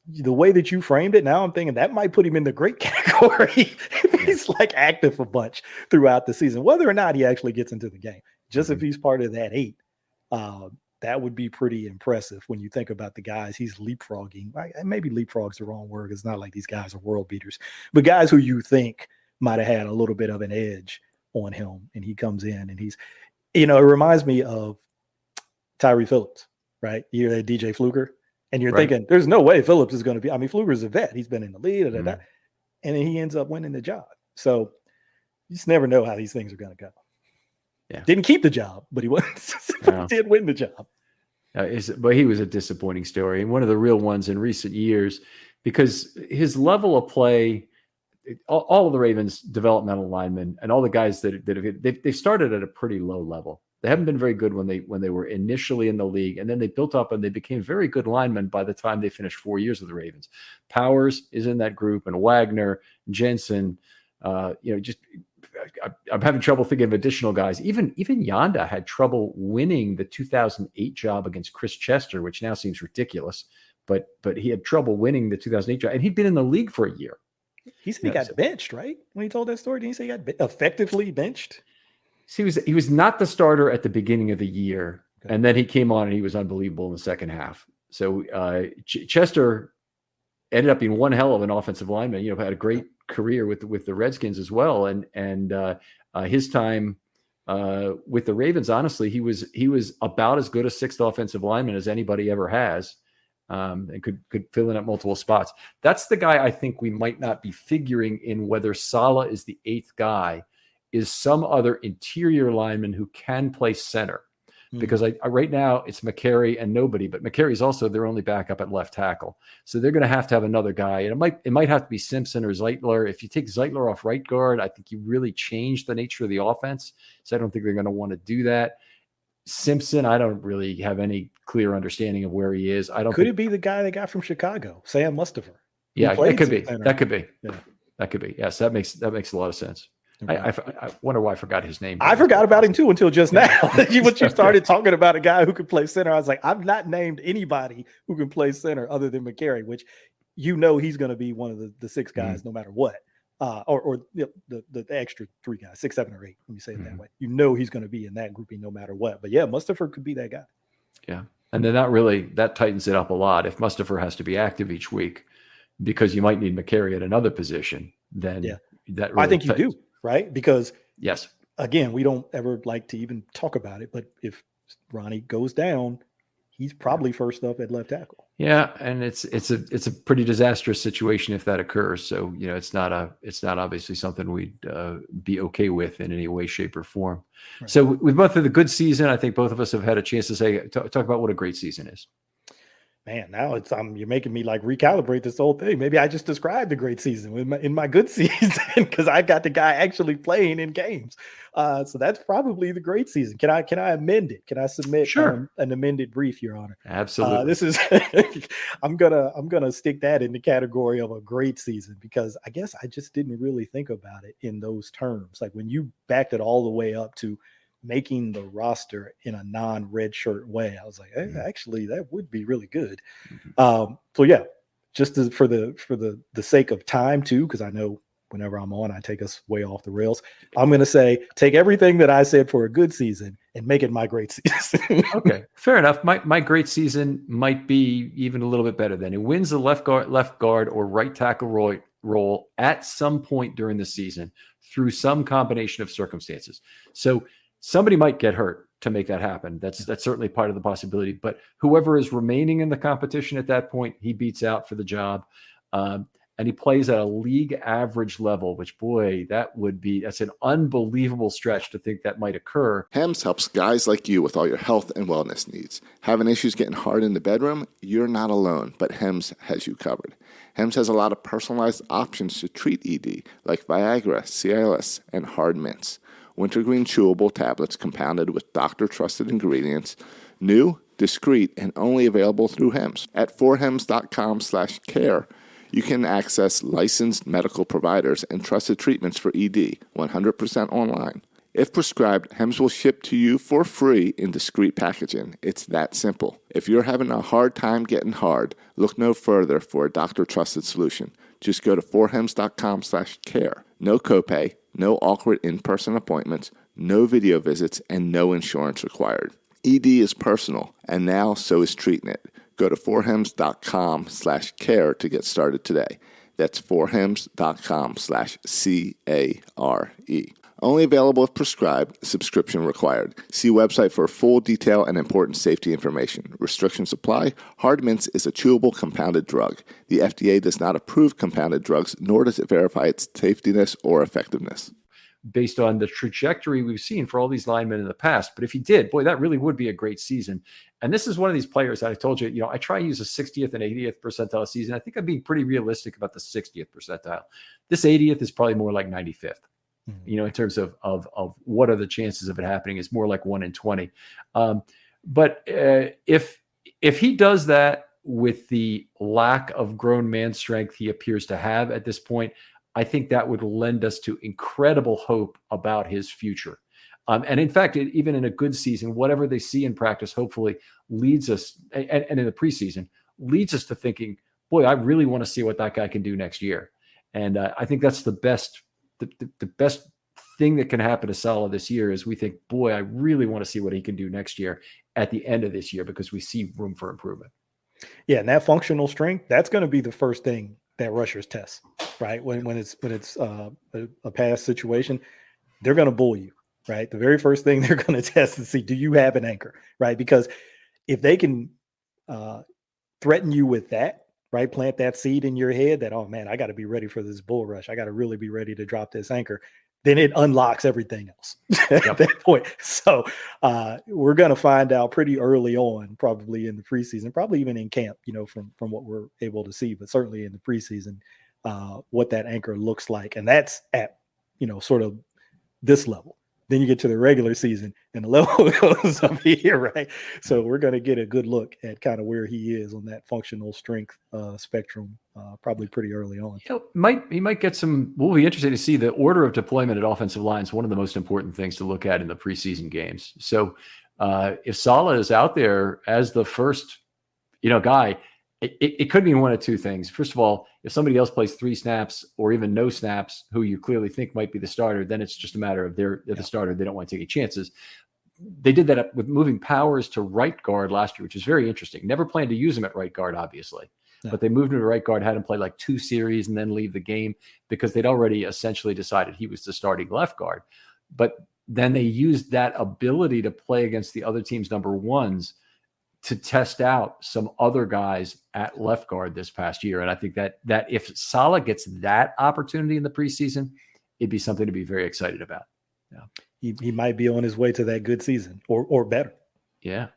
S2: the way that you framed it, now I'm thinking that might put him in the great category if he's active a bunch throughout the season, whether or not he actually gets into the game. Just if he's part of that 8, that would be pretty impressive when you think about the guys he's leapfrogging. Maybe leapfrog's the wrong word. It's not like these guys are world beaters, but guys who you think might have had a little bit of an edge on him, and he comes in and he's, it reminds me of Tyree Phillips, right? You had DJ Fluker, and you're thinking, there's no way Phillips is going to be. I mean, Fluker's a vet; he's been in the league, and then he ends up winning the job. So you just never know how these things are going to go.
S1: Yeah,
S2: didn't keep the job, but he did win the job.
S1: But he was a disappointing story, and one of the real ones in recent years, because his level of play. All of the Ravens developmental linemen and all the guys they've started at a pretty low level. They haven't been very good when they were initially in the league, and then they built up and they became very good linemen by the time they finished 4 years with the Ravens. Powers is in that group, and Wagner, Jensen. I'm having trouble thinking of additional guys. Even Yanda had trouble winning the 2008 job against Chris Chester, which now seems ridiculous, but he had trouble winning the 2008 job, and he'd been in the league for a year.
S2: He said he got benched, right? When he told that story, didn't he say he got effectively benched?
S1: He was not the starter at the beginning of the year, and then he came on and he was unbelievable in the second half. So Chester ended up being one hell of an offensive lineman. Had a great career with the Redskins as well, and his time with the Ravens, honestly, he was about as good a sixth offensive lineman as anybody ever has. And could fill in at multiple spots. That's the guy I think we might not be figuring in whether SALA is the eighth guy, is some other interior lineman who can play center. Because right now it's McCary and nobody, but McCary's also their only backup at left tackle. So they're going to have another guy. And it might have to be Simpson or Zeitler. If you take Zeitler off right guard, I think you really change the nature of the offense. So I don't think they're going to want to do that. Simpson, I don't really have any clear understanding of where he is. Could
S2: it be the guy they got from Chicago, Sam Mustipher?
S1: Yeah, that could be. That could be. Yeah. That could be. Yes, that makes a lot of sense. Okay. I wonder why I forgot his name.
S2: I forgot about him too until just now. When you started talking about a guy who could play center, I was like, I've not named anybody who can play center other than McCary, which he's going to be one of the six guys no matter what. Or the extra three guys, 6, 7, or 8. Let me say it that way. He's going to be in that grouping no matter what. But yeah, Mustipher could be that guy.
S1: Yeah, and then that tightens it up a lot. If Mustipher has to be active each week, because you might need McCary at another position, then that really
S2: I think you do, right? Because
S1: yes,
S2: again, we don't ever like to even talk about it, but if Ronnie goes down, he's probably first up at left tackle.
S1: Yeah, and it's a pretty disastrous situation if that occurs. So it's not obviously something we'd be okay with in any way, shape, or form. Right. So with both of the good season, I think both of us have had a chance to talk about what a great season is.
S2: Man, now you're making me like recalibrate this whole thing. Maybe I just described a great season in my good season because I got the guy actually playing in games. So that's probably the great season. Can I amend it? Can I submit an amended brief, Your Honor?
S1: Absolutely.
S2: This is I'm gonna stick that in the category of a great season because I guess I just didn't really think about it in those terms. Like when you backed it all the way up to making the roster in a non-red shirt way, I was like, hey, actually, that would be really good. So yeah, just for the sake of time too, because I know whenever I'm on, I take us way off the rails. I'm going to say, take everything that I said for a good season and make it my great season.
S1: Okay, fair enough. My great season might be even a little bit better than it wins the left guard or right tackle role at some point during the season through some combination of circumstances. So somebody might get hurt to make that happen. That's certainly part of the possibility. But whoever is remaining in the competition at that point, he beats out for the job. And he plays at a league average level, which, boy, that's an unbelievable stretch to think that might occur.
S3: Hems helps guys like you with all your health and wellness needs. Having issues getting hard in the bedroom? You're not alone, but Hems has you covered. Hems has a lot of personalized options to treat ED, like Viagra, Cialis, and hard mints. Wintergreen chewable tablets compounded with doctor-trusted ingredients, new, discreet, and only available through Hems. At 4hems.com/care, you can access licensed medical providers and trusted treatments for ED 100% online. If prescribed, Hems will ship to you for free in discreet packaging. It's that simple. If you're having a hard time getting hard, look no further for a doctor-trusted solution. Just go to 4hems.com/care. No copay, no awkward in-person appointments, no video visits, and no insurance required. ED is personal, and now so is treating it. Go to 4hems.com/care to get started today. That's 4hems.com/CARE. Only available if prescribed, subscription required. See website for full detail and important safety information. Restrictions apply. Hard Mints is a chewable compounded drug. The FDA does not approve compounded drugs, nor does it verify its safetiness or effectiveness.
S1: Based on the trajectory we've seen for all these linemen in the past. But if he did, boy, that really would be a great season. And this is one of these players that I told you, I try to use a 60th and 80th percentile season. I think I'm being pretty realistic about the 60th percentile. This 80th is probably more like 95th. In terms of what are the chances of it happening, is more like 1 in 20. But if he does that with the lack of grown man strength he appears to have at this point, I think that would lend us to incredible hope about his future. And in fact, even in a good season, whatever they see in practice, hopefully leads us, and in the preseason, leads us to thinking, boy, I really want to see what that guy can do next year. And I think that's the best thing that can happen to SALA this year is we think, boy, I really want to see what he can do next year at the end of this year, because we see room for improvement.
S2: Yeah, and that functional strength, that's going to be the first thing that rushers test, right? When it's a pass situation, they're going to bull you, right? The very first thing they're going to test to see, do you have an anchor, right? Because if they can threaten you with that, right, plant that seed in your head that, oh man, I got to be ready for this bull rush. I got to really be ready to drop this anchor. Then it unlocks everything else at that point. So we're going to find out pretty early on, probably in the preseason, probably even in camp, from what we're able to see, but certainly in the preseason, what that anchor looks like. And that's at, sort of this level. Then you get to the regular season and the level goes up here, right? So we're going to get a good look at kind of where he is on that functional strength spectrum, probably pretty early on.
S1: He might get some. We'll be interested to see the order of deployment at offensive line is one of the most important things to look at in the preseason games. So if SALA is out there as the first, guy, it could mean one of two things. First of all, if somebody else plays 3 snaps or even no snaps, who you clearly think might be the starter, then it's just a matter of they're the starter. They don't want to take any chances. They did that with moving Powers to right guard last year, which is very interesting. Never planned to use him at right guard, obviously. Yeah. But they moved him to right guard, had him play like 2 series and then leave the game because they'd already essentially decided he was the starting left guard. But then they used that ability to play against the other team's number ones to test out some other guys at left guard this past year. And I think that if SALA gets that opportunity in the preseason, it'd be something to be very excited about. Yeah.
S2: He might be on his way to that good season or better.
S1: Yeah.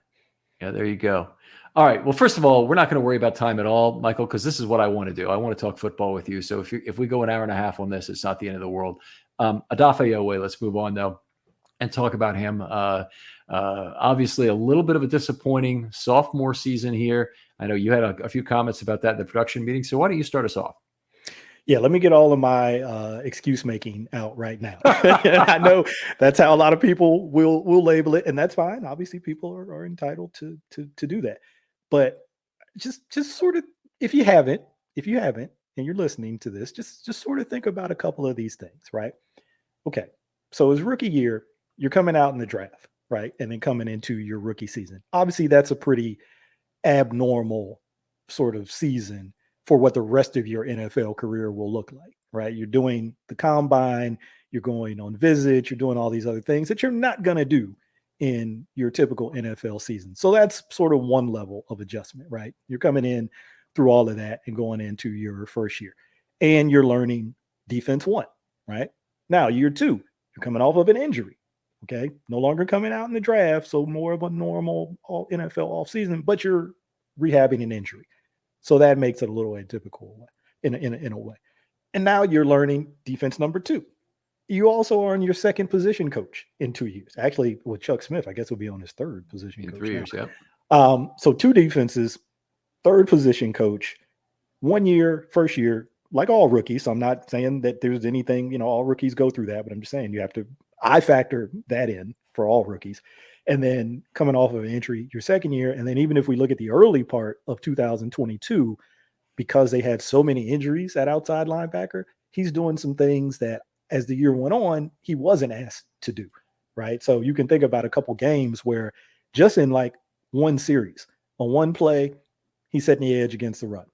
S1: Yeah, there you go. All right. Well, first of all, we're not going to worry about time at all, Michael, because this is what I want to do. I want to talk football with you. So if we go an hour and a half on this, it's not the end of the world. Odafe Oweh, let's move on, though, and talk about him. Obviously, a little bit of a disappointing sophomore season here. I know you had a few comments about that in the production meeting. So why don't you start us off?
S2: Yeah, let me get all of my excuse making out right now. I know that's how a lot of people will label it, and that's fine. Obviously, people are entitled to do that. But just sort of, if you haven't, and you're listening to this, just sort of think about a couple of these things, right? Okay, so his rookie year, you're coming out in the draft, right? And then coming into your rookie season. Obviously, that's a pretty abnormal sort of season for what the rest of your NFL career will look like, right? You're doing the combine, you're going on visits, you're doing all these other things that you're not going to do in your typical NFL season. So that's sort of one level of adjustment, right? You're coming in through all of that and going into your first year, and you're learning defense 1, right? Now, year 2, you're coming off of an injury. Okay, no longer coming out in the draft, so more of a normal NFL offseason, but you're rehabbing an injury. So that makes it a little atypical in a way. And now you're learning defense number 2. You also are on your second position coach in 2 years. Actually, with Chuck Smith, I guess he'll be on his third position coach.
S1: 3 years, yeah.
S2: So 2 defenses, third position coach, 1 year, first year, like all rookies. So I'm not saying that there's anything, all rookies go through that, but I'm just saying I factor that in for all rookies. And then coming off of an injury, your second year. And then even if we look at the early part of 2022, because they had so many injuries at outside linebacker, he's doing some things that as the year went on, he wasn't asked to do, right? So you can think about a couple games where just in like one series, on one play, he's setting the edge against the run.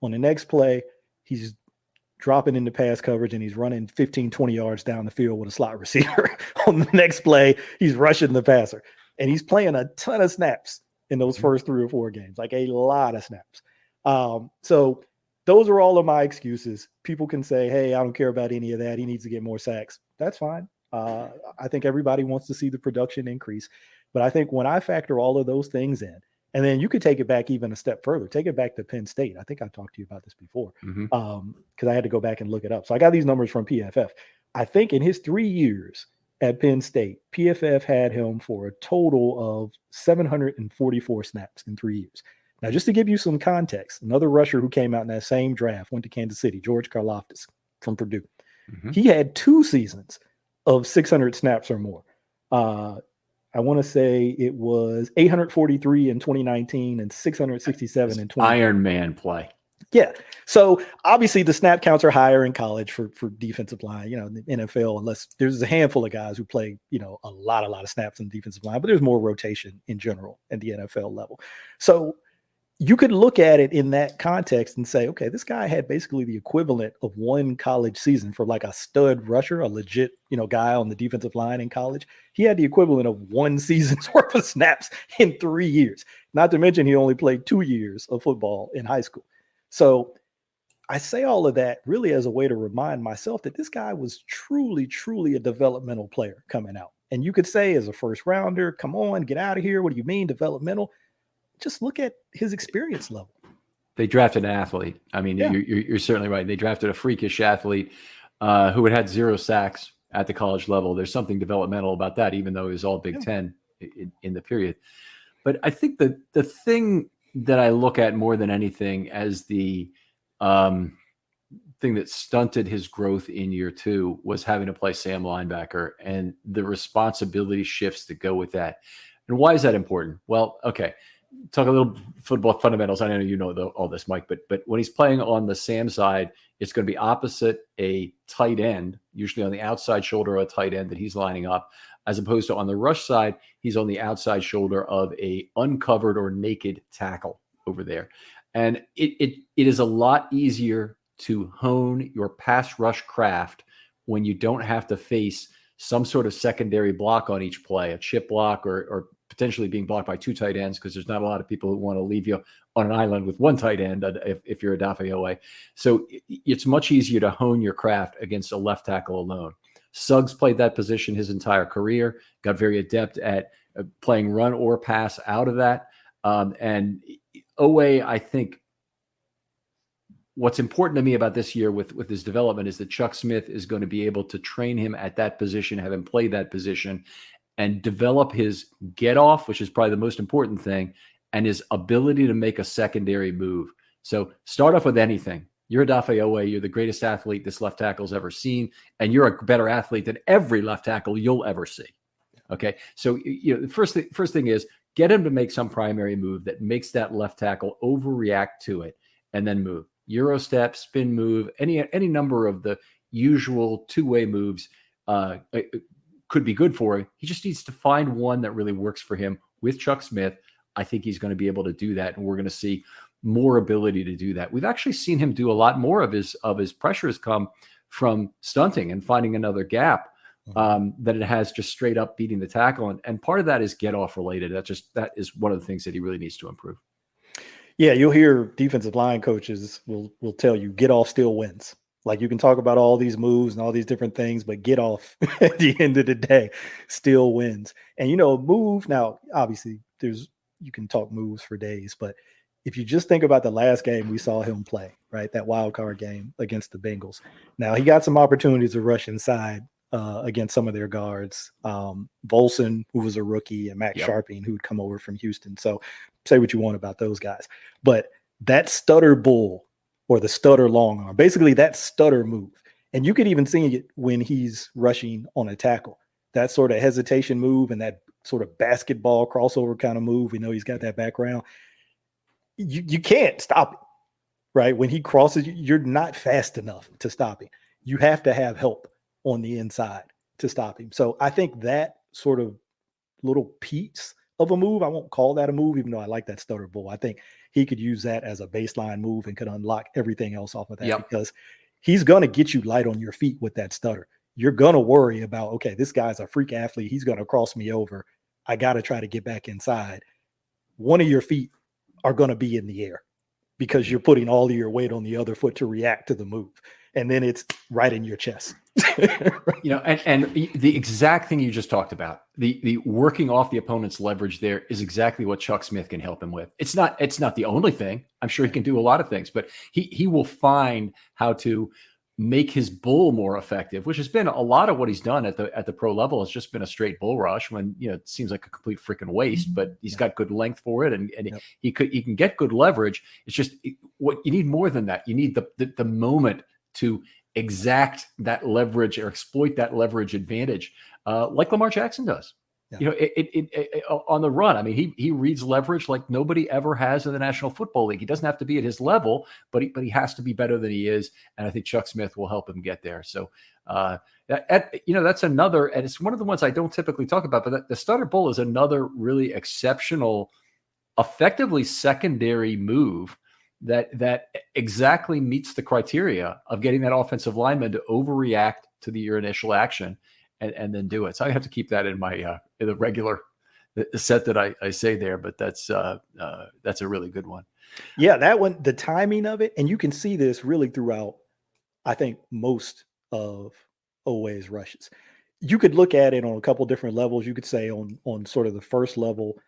S2: On the next play, he's dropping into pass coverage and he's running 15, 20 yards down the field with a slot receiver. On the next play, he's rushing the passer. And he's playing a ton of snaps in those first 3 or 4 games, like a lot of snaps. So those are all of my excuses. People can say, hey, I don't care about any of that. He needs to get more sacks. That's fine. I think everybody wants to see the production increase. But I think when I factor all of those things in, and then you could take it back even a step further, take it back to Penn State. I think I talked to you about this before because I had to go back and look it up. So I got these numbers from PFF. I think in his 3 years at Penn State, PFF had him for a total of 744 snaps in 3 years. Now, just to give you some context, another rusher who came out in that same draft went to Kansas City, George Karlaftis from Purdue. He had 2 seasons of 600 snaps or more. I want to say it was 843 in 2019 and 667 in 2020.
S1: Iron Man play.
S2: Yeah. So obviously the snap counts are higher in college for defensive line, in the NFL, unless there's a handful of guys who play, a lot of snaps in the defensive line, but there's more rotation in general at the NFL level. So you could look at it in that context and say, okay, this guy had basically the equivalent of 1 college season for like a stud rusher, a legit, guy on the defensive line in college. He had the equivalent of 1 season's worth of snaps in 3 years. Not to mention he only played 2 years of football in high school. So I say all of that really as a way to remind myself that this guy was truly, truly a developmental player coming out. And you could say as a first rounder, come on, get out of here. What do you mean developmental? Just look at his experience level.
S1: They drafted an athlete. I mean, yeah. you're certainly right. They drafted a freakish athlete who had 0 sacks at the college level. There's something developmental about that, even though it was all Big Ten in the period. But I think the thing that I look at more than anything as the thing that stunted his growth in year 2 was having to play Sam linebacker and the responsibility shifts that go with that. And why is that important? Well, okay. Talk a little football fundamentals. I know you know all this, Mike, but when he's playing on the Sam side, it's going to be opposite a tight end, usually on the outside shoulder of a tight end that he's lining up, as opposed to on the rush side, he's on the outside shoulder of a uncovered or naked tackle over there. And it is a lot easier to hone your pass rush craft when you don't have to face some sort of secondary block on each play, a chip block or potentially being blocked by 2 tight ends, because there's not a lot of people who want to leave you on an island with 1 tight end if you're a Oweh. So it's much easier to hone your craft against a left tackle alone. Suggs played that position his entire career, got very adept at playing run or pass out of that. And Oweh, I think what's important to me about this year with his development is that Chuck Smith is going to be able to train him at that position, have him play that position, and develop his get off, which is probably the most important thing, and his ability to make a secondary move. So start off with anything. You're a Oweh. You're the greatest athlete this left tackle's ever seen, and you're a better athlete than every left tackle you'll ever see. Okay, so the first thing is get him to make some primary move that makes that left tackle overreact to it, and then move. Euro step, spin move, any number of the usual 2-way moves could be good for him. He just needs to find one that really works for him with Chuck Smith. I think he's going to be able to do that, and we're going to see more ability to do that. We've actually seen him do a lot more of his pressures come from stunting and finding another gap than it has just straight up beating the tackle. And part of that is get off related. That is one of the things that he really needs to improve.
S2: Yeah, you'll hear defensive line coaches will tell you get off still wins. Like you can talk about all these moves and all these different things, but get off at the end of the day still wins. And move now, obviously you can talk moves for days, but if you just think about the last game we saw him play, right? That wild card game against the Bengals. Now he got some opportunities to rush inside against some of their guards. Volson, who was a rookie, and Matt Sharping, who'd come over from Houston. So say what you want about those guys. But that stutter bull or the stutter long arm, basically that stutter move. And you could even see it when he's rushing on a tackle. That sort of hesitation move and that sort of basketball crossover kind of move. We know he's got that background. You can't stop it, right? When he crosses, you're not fast enough to stop him. You have to have help on the inside to stop him. So I think that sort of little piece of a move, I won't call that a move, even though I like that stutter bull. I think he could use that as a baseline move and could unlock everything else off of that because he's going to get you light on your feet with that stutter. You're going to worry about, okay, this guy's a freak athlete. He's going to cross me over. I got to try to get back inside. One of your feet are going to be in the air because you're putting all of your weight on the other foot to react to the move. And then it's right in your chest.
S1: And the exact thing you just talked about, the working off the opponent's leverage there is exactly what Chuck Smith can help him with. It's not the only thing. I'm sure he can do a lot of things, but he will find how to make his bull more effective, which has been a lot of what he's done at the pro level. Has just been a straight bull rush when, it seems like a complete freaking waste, but he's got good length for it. And he can get good leverage. It's just what you need more than that. You need the moment to exact that leverage or exploit that leverage advantage, like Lamar Jackson does. Yeah. On the run. I mean, he reads leverage like nobody ever has in the National Football League. He doesn't have to be at his level, but he has to be better than he is. And I think Chuck Smith will help him get there. So, that's another, and it's one of the ones I don't typically talk about, but the stutter bull is another really exceptional, effectively secondary move that exactly meets the criteria of getting that offensive lineman to overreact to your initial action and then do it. So I have to keep that in my in the regular set that I say there, but that's a really good one.
S2: Yeah, that one, the timing of it, and you can see this really throughout, I think, most of Oweh's rushes. You could look at it on a couple different levels. You could say on sort of the first level,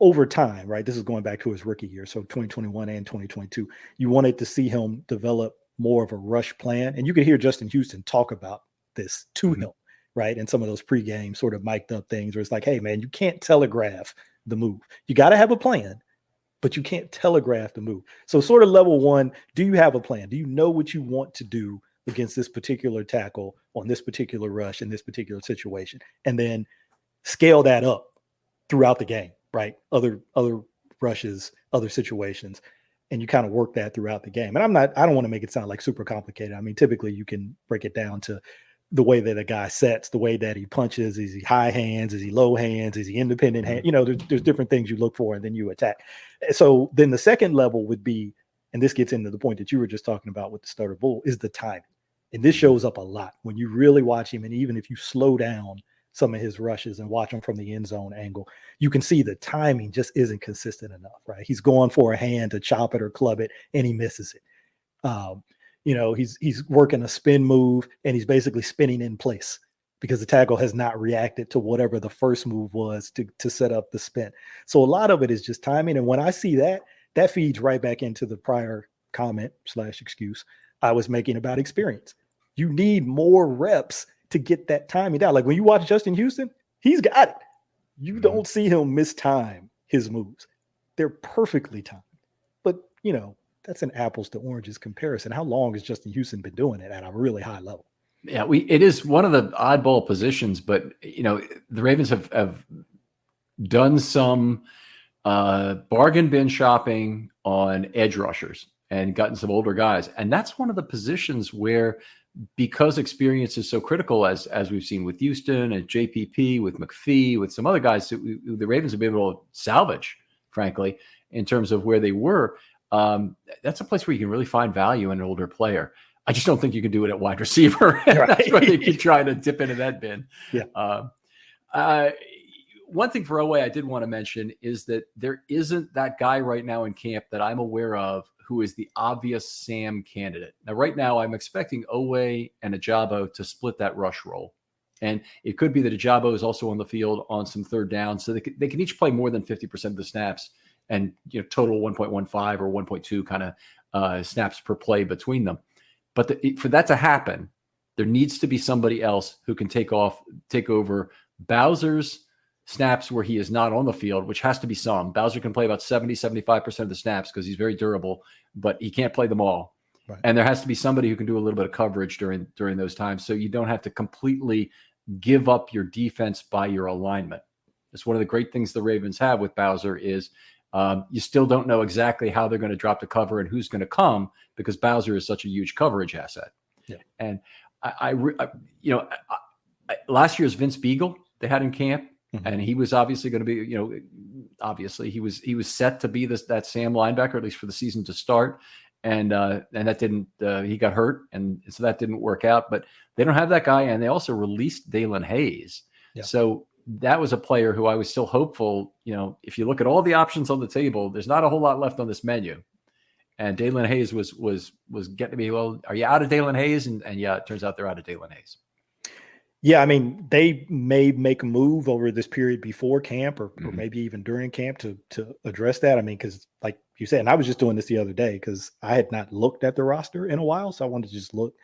S2: over time, right? This is going back to his rookie year, so 2021 and 2022. You wanted to see him develop more of a rush plan, and you could hear Justin Houston talk about this to him, right? And some of those pregame sort of mic'd up things where it's like, hey, man, you can't telegraph the move. You got to have a plan, but you can't telegraph the move. So sort of level one, do you have a plan? Do you know what you want to do against this particular tackle on this particular rush in this particular situation? And then scale that up throughout the game, right? Other rushes, other situations. And you kind of work that throughout the game. And I don't want to make it sound like super complicated. I mean, typically you can break it down to the way that a guy sets, the way that he punches. Is he high hands? Is he low hands? Is he independent hand? There's different things you look for and then you attack. So then the second level would be, and this gets into the point that you were just talking about with the stutter bull, is the timing. And this shows up a lot when you really watch him. And even if you slow down some of his rushes and watch him from the end zone angle, you can see the timing just isn't consistent enough, right? He's going for a hand to chop it or club it and he misses it. He's working a spin move and he's basically spinning in place because the tackle has not reacted to whatever the first move was to set up the spin. So a lot of it is just timing. And when I see that feeds right back into the prior comment / excuse I was making about experience. You need more reps to get that timing down. Like when you watch Justin Houston, he's got it. You don't see him mistime his moves. They're perfectly timed. But, that's an apples to oranges comparison. How long has Justin Houston been doing it at a really high level?
S1: Yeah, it is one of the oddball positions, but the Ravens have done some bargain bin shopping on edge rushers and gotten some older guys. And that's one of the positions where, because experience is so critical, as we've seen with Houston and JPP, with McPhee, with some other guys that the Ravens have been able to salvage, frankly, in terms of where they were. That's a place where you can really find value in an older player. I just don't think you can do it at wide receiver. Right. That's why you keep trying to dip into that bin. Yeah. One thing for Oweh I did want to mention is that there isn't that guy right now in camp that I'm aware of who is the obvious Sam candidate. Now, right now, I'm expecting Oweh and Ajabo to split that rush role. And it could be that Ajabo is also on the field on some third down, so they can each play more than 50% of the snaps and total 1.15 or 1.2 kind of snaps per play between them. But for that to happen, there needs to be somebody else who can take over Bowser's snaps where he is not on the field, which has to be some. Bowser can play about 70-75% of the snaps because he's very durable, but he can't play them all. Right. And there has to be somebody who can do a little bit of coverage during those times, so you don't have to completely give up your defense by your alignment. That's one of the great things the Ravens have with Bowser is you still don't know exactly how they're going to drop the cover and who's going to come because Bowser is such a huge coverage asset. Yeah. And last year's Vince Beagle they had in camp, and he was obviously going to be, obviously he was set to be that Sam linebacker, at least for the season to start. and that didn't. He got hurt, and so that didn't work out. But they don't have that guy, and they also released Dalen Hayes. Yeah. So that was a player who I was still hopeful. If you look at all the options on the table, there's not a whole lot left on this menu. And Dalen Hayes was getting to me. Well, are you out of Dalen Hayes? And yeah, it turns out they're out of Dalen Hayes.
S2: Yeah, I mean, they may make a move over this period before camp or maybe even during camp to address that. I mean, because like you said, and I was just doing this the other day because I had not looked at the roster in a while, so I wanted to just look.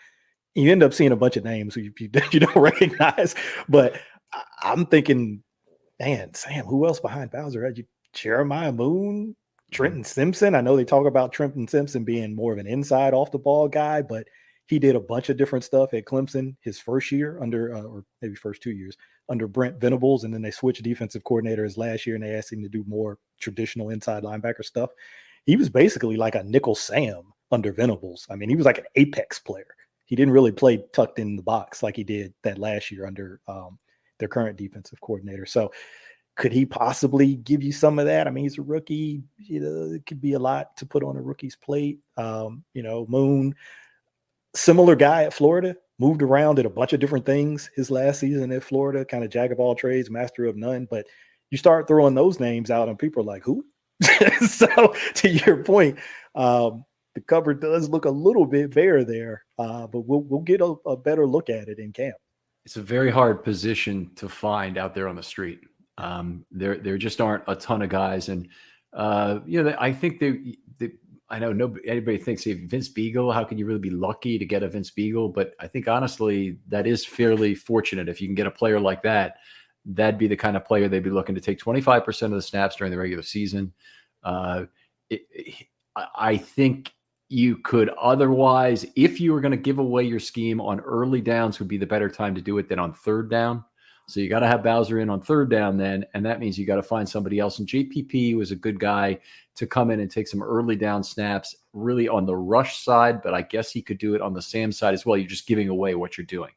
S2: You end up seeing a bunch of names who you don't recognize, but I'm thinking, man, Sam, who else behind Bowser? Had you Jeremiah Moon, Trenton Simpson? I know they talk about Trenton Simpson being more of an inside off the ball guy, but he did a bunch of different stuff at Clemson his first year under, or maybe first 2 years under Brent Venables. And then they switched defensive coordinator his last year and they asked him to do more traditional inside linebacker stuff. He was basically like a nickel Sam under Venables. I mean, he was like an apex player. He didn't really play tucked in the box like he did that last year under their current defensive coordinator. So could he possibly give you some of that? I mean, he's a rookie. It could be a lot to put on a rookie's plate. Moon, similar guy at Florida, moved around, did a bunch of different things his last season at Florida, kind of jack of all trades, master of none. But you start throwing those names out and people are like, who? So to your point, the cupboard does look a little bit bare there, but we'll get a better look at it in camp.
S1: It's a very hard position to find out there on the street. There just aren't a ton of guys. And, I think I know anybody thinks, hey, Vince Beagle, how can you really be lucky to get a Vince Beagle? But I think honestly, that is fairly fortunate. If you can get a player like that, that'd be the kind of player they'd be looking to take 25% of the snaps during the regular season. I think you could otherwise, if you were going to give away your scheme on early downs, would be the better time to do it than on third down. So you got to have Bowser in on third down then, and that means you got to find somebody else. And JPP was a good guy to come in and take some early down snaps, really on the rush side, but I guess he could do it on the Sam side as well. You're just giving away what you're doing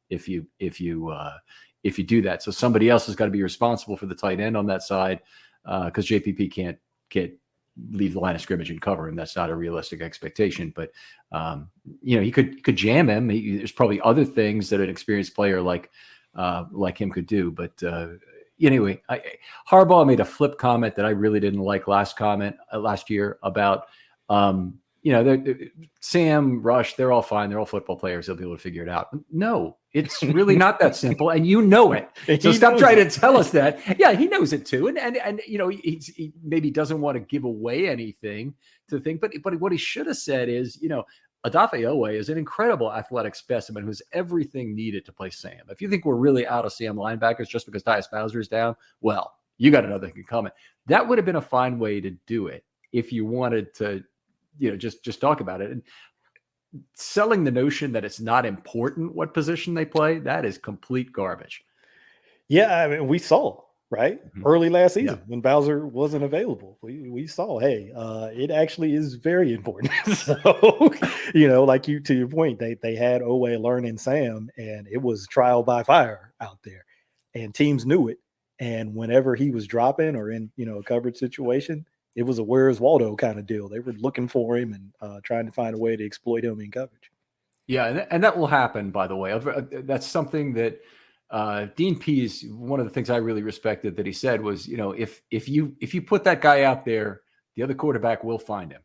S1: if you do that. So somebody else has got to be responsible for the tight end on that side because JPP can't leave the line of scrimmage and cover him. That's not a realistic expectation. But he could jam him. There's probably other things that an experienced player like him could do. But anyway, Harbaugh made a flip comment that I really didn't like last year about, Sam, Rush, they're all fine. They're all football players. They'll be able to figure it out. No, it's really not that simple. And you know it. So stop trying to tell us that. Yeah, he knows it too. And he maybe doesn't want to give away anything to think, but what he should have said is, Odafe Oweh is an incredible athletic specimen who's everything needed to play Sam. If you think we're really out of Sam linebackers just because Tyus Bowser is down, well, you got another thing coming. That would have been a fine way to do it if you wanted to, just talk about it. And selling the notion that it's not important what position they play, that is complete garbage.
S2: Yeah, I mean, we saw, right? Early last season when Bowser wasn't available. We saw, hey, it actually is very important. So, like to your point, they had Oweh learning Sam, and it was trial by fire out there. And teams knew it. And whenever he was dropping or in, a coverage situation, it was a Where's Waldo kind of deal. They were looking for him and trying to find a way to exploit him in coverage.
S1: Yeah, and that will happen, by the way. That's something that Dean Pease, one of the things I really respected that he said was, if you put that guy out there, the other quarterback will find him,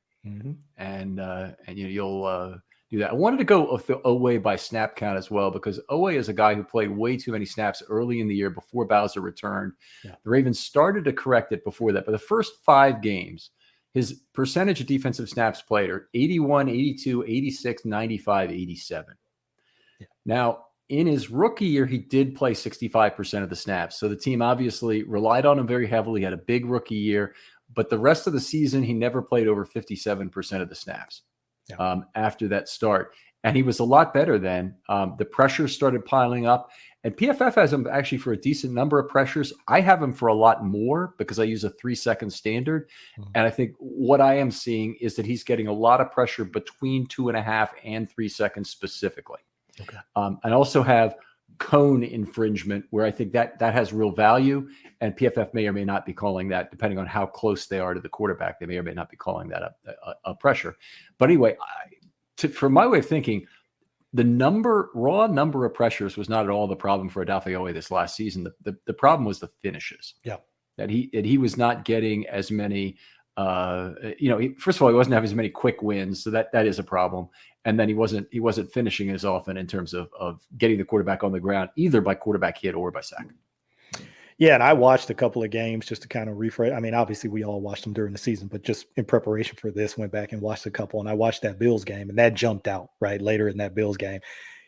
S1: and you'll do that. I wanted to go with the Oweh by snap count as well because Oweh is a guy who played way too many snaps early in the year before Bowser returned. Yeah. The Ravens started to correct it before that, but the first 5 games, his percentage of defensive snaps played are 81, 82, 86, 95, 87. Yeah. Now, in his rookie year, he did play 65% of the snaps. So the team obviously relied on him very heavily, had a big rookie year, but the rest of the season, he never played over 57% of the snaps after that start. And he was a lot better then. The pressures started piling up. And PFF has him actually for a decent number of pressures. I have him for a lot more because I use a 3-second standard. And I think what I am seeing is that he's getting a lot of pressure between 2.5 and 3 seconds specifically. Okay. I also have cone infringement where I think that has real value, and PFF may or may not be calling that, depending on how close they are to the quarterback. They may or may not be calling that a pressure. But anyway, from my way of thinking, the raw number of pressures was not at all the problem for Odafe Oweh this last season. The problem was the finishes.
S2: Yeah,
S1: that he was not getting as many. First of all, he wasn't having as many quick wins, so that is a problem. And then he wasn't finishing as often in terms of getting the quarterback on the ground, either by quarterback hit or by sack.
S2: Yeah, and I watched a couple of games just to kind of refresh. I mean, obviously we all watched them during the season, but just in preparation for this, went back and watched a couple. And I watched that Bills game, and that jumped out right later in that Bills game.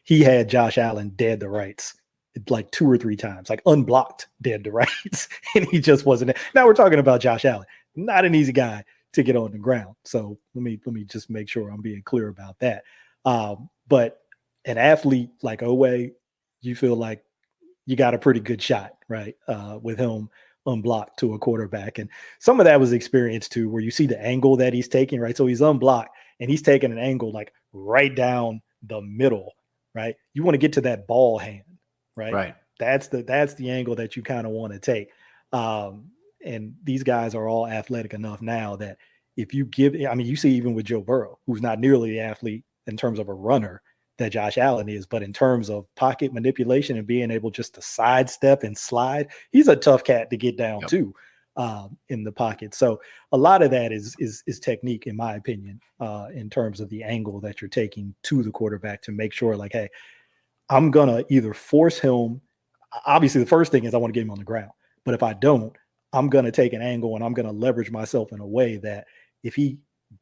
S2: He had Josh Allen dead to rights like 2 or 3 times, like unblocked dead to rights, and he just wasn't. Now we're talking about Josh Allen, not an easy guy to get on the ground. So let me just make sure I'm being clear about that. But an athlete like Oweh, you feel like you got a pretty good shot, right? With him unblocked to a quarterback. And some of that was experience too, where you see the angle that he's taking, right? So he's unblocked and he's taking an angle like right down the middle, right? You want to get to that ball hand, right?
S1: Right.
S2: That's the angle that you kind of want to take. And these guys are all athletic enough now that if you you see even with Joe Burrow, who's not nearly the athlete in terms of a runner that Josh Allen is, but in terms of pocket manipulation and being able just to sidestep and slide, he's a tough cat to get down to in the pocket. So a lot of that is technique, in my opinion, in terms of the angle that you're taking to the quarterback to make sure, like, hey, I'm gonna either force him. Obviously, the first thing is I want to get him on the ground, but if I don't, I'm gonna take an angle and I'm gonna leverage myself in a way that if he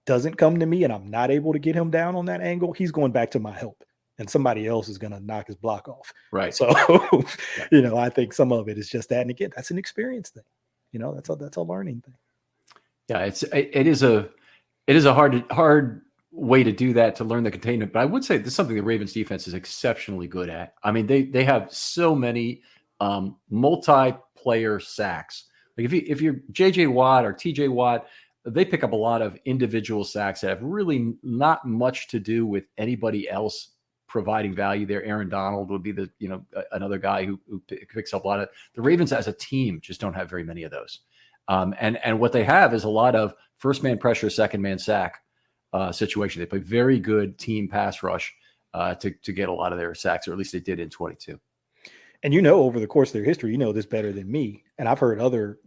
S2: doesn't come to me and I'm not able to get him down on that angle, he's going back to my help. And somebody else is going to knock his block off.
S1: Right.
S2: So, I think some of it is just that. And again, that's an experience thing. That's a learning thing.
S1: Yeah, it is a hard way to do that, to learn the containment. But I would say this is something the Ravens defense is exceptionally good at. I mean, they have so many multi-player sacks. Like if you're JJ Watt or TJ Watt, they pick up a lot of individual sacks that have really not much to do with anybody else providing value there. Aaron Donald would be another guy who picks up a lot of. The Ravens as a team just don't have very many of those. And what they have is a lot of first man pressure, second man sack situation. They play very good team pass rush to get a lot of their sacks, or at least they did in 22.
S2: And over the course of their history, this better than me. And I've heard other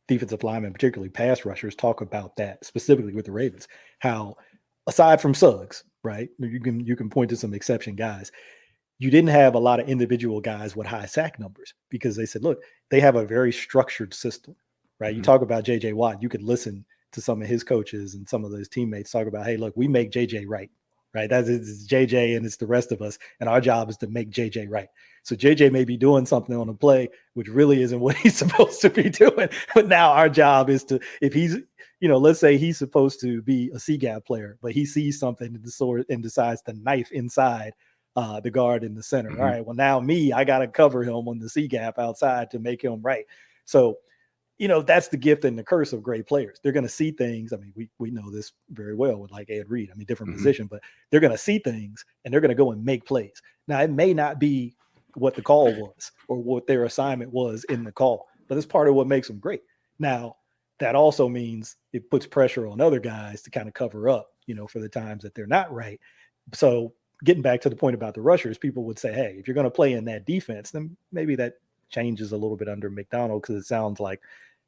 S2: defensive linemen, particularly pass rushers, talk about that specifically with the Ravens, how aside from Suggs, right, you can point to some exception guys, you didn't have a lot of individual guys with high sack numbers because they said, look, they have a very structured system, right? Mm-hmm. You talk about JJ Watt, you could listen to some of his coaches and some of those teammates talk about, hey, look, we make JJ right? That is JJ and it's the rest of us. And our job is to make JJ right. So JJ may be doing something on a play, which really isn't what he's supposed to be doing. But now our job is to, if he's, let's say he's supposed to be a C-gap player, but he sees something and decides to knife inside the guard in the center. Mm-hmm. All right, well, now I got to cover him on the C-gap outside to make him right. So, that's the gift and the curse of great players. They're going to see things. I mean, we know this very well with like Ed Reed. I mean, different position, but they're going to see things and they're going to go and make plays. Now, it may not be what the call was or what their assignment was in the call, but it's part of what makes them great. Now, that also means it puts pressure on other guys to kind of cover up, for the times that they're not right. So getting back to the point about the rushers, people would say, hey, if you're going to play in that defense, then maybe that changes a little bit under McDonald, because it sounds like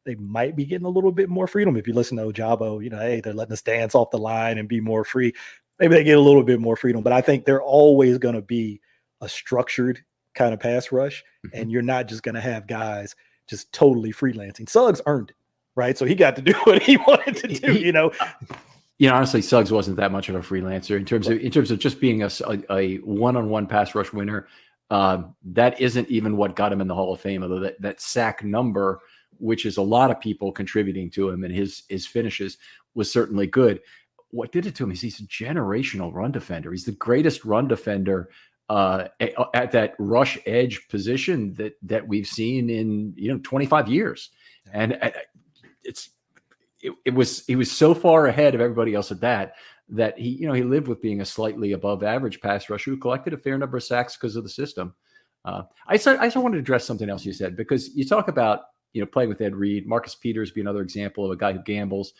S2: they might be getting a little bit more freedom. If you listen to Ojabo, hey, they're letting us dance off the line and be more free. Maybe they get a little bit more freedom, but I think they're always going to be a structured kind of pass rush. Mm-hmm. And you're not just going to have guys just totally freelancing. Suggs earned it, right? So he got to do what he wanted to do,
S1: honestly, Suggs wasn't that much of a freelancer in terms of just being a one-on-one pass rush winner. That isn't even what got him in the Hall of Fame, although that sack number, which is a lot of people contributing to him, and his finishes was certainly good. What did it to him is he's a generational run defender. He's the greatest run defender at that rush edge position that we've seen in 25 years. And he was so far ahead of everybody else at that he lived with being a slightly above average pass rusher who collected a fair number of sacks because of the system. I just wanted to address something else you said, because you talk about, playing with Ed Reed. Marcus Peters be another example of a guy who gambles.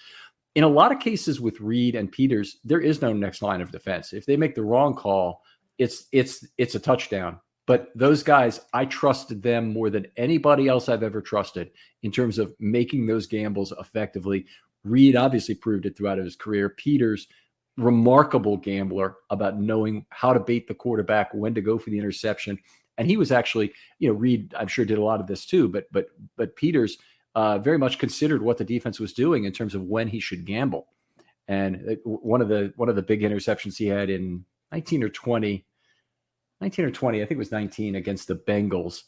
S1: In a lot of cases with Reed and Peters, there is no next line of defense. If they make the wrong call, it's a touchdown. But those guys, I trusted them more than anybody else I've ever trusted in terms of making those gambles effectively. Reed obviously proved it throughout his career. Peters, remarkable gambler about knowing how to bait the quarterback, when to go for the interception. And he was actually, Reed, I'm sure, did a lot of this too, but Peters very much considered what the defense was doing in terms of when he should gamble. And one of the big interceptions he had in 19 or 20, I think it was 19, against the Bengals,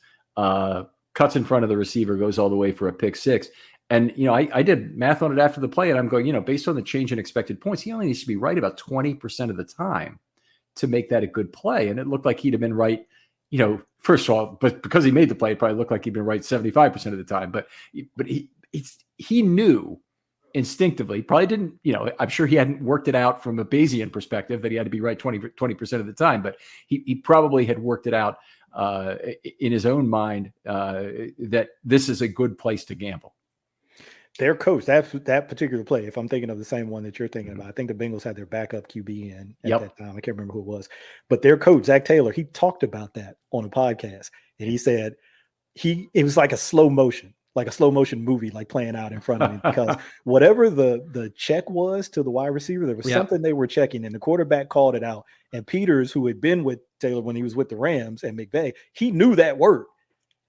S1: cuts in front of the receiver, goes all the way for a pick six. And, I did math on it after the play, and I'm going, based on the change in expected points, he only needs to be right about 20% of the time to make that a good play. And it looked like he'd have been right, first of all, but because he made the play, it probably looked like he'd been right 75% of the time. But he knew instinctively, probably didn't, I'm sure he hadn't worked it out from a Bayesian perspective that he had to be right 20% of the time, but he probably had worked it out in his own mind that this is a good place to gamble.
S2: Their coach, that particular play, if I'm thinking of the same one that you're thinking about, I think the Bengals had their backup QB in at that time. I can't remember who it was, but their coach, Zach Taylor, he talked about that on a podcast, and he said it was like a slow motion movie, like playing out in front of him, because whatever the check was to the wide receiver, there was something they were checking, and the quarterback called it out. And Peters, who had been with Taylor when he was with the Rams and McVay, he knew that word.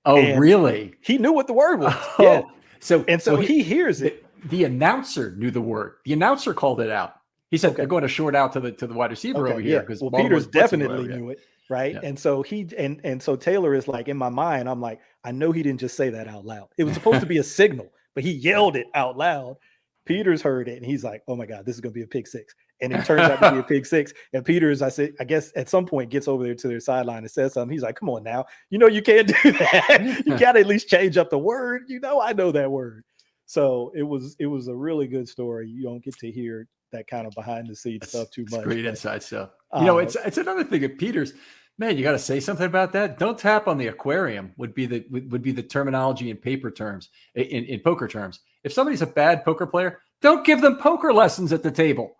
S1: Oh, really?
S2: He knew what the word was.
S1: Oh.
S2: Yeah.
S1: So
S2: he hears it.
S1: The announcer knew the word. The announcer called it out. He said, they're going to short out to the wide receiver over here.
S2: Because Peters definitely knew it. Right. Yeah. And so so Taylor is like, in my mind, I'm like, I know he didn't just say that out loud. It was supposed to be a signal, but he yelled it out loud. Peters heard it, and he's like, oh my God, this is going to be a pick six. And it turns out to be a pick six. And Peters, I guess at some point gets over there to their sideline and says something. He's like, come on now. You can't do that. You got to at least change up the word. I know that word. So it was a really good story. You don't get to hear that kind of behind the scenes stuff too much.
S1: Great inside stuff. It's another thing at Peters. Man, you got to say something about that. Don't tap on the aquarium would be the terminology in paper terms, in poker terms. If somebody's a bad poker player, don't give them poker lessons at the table.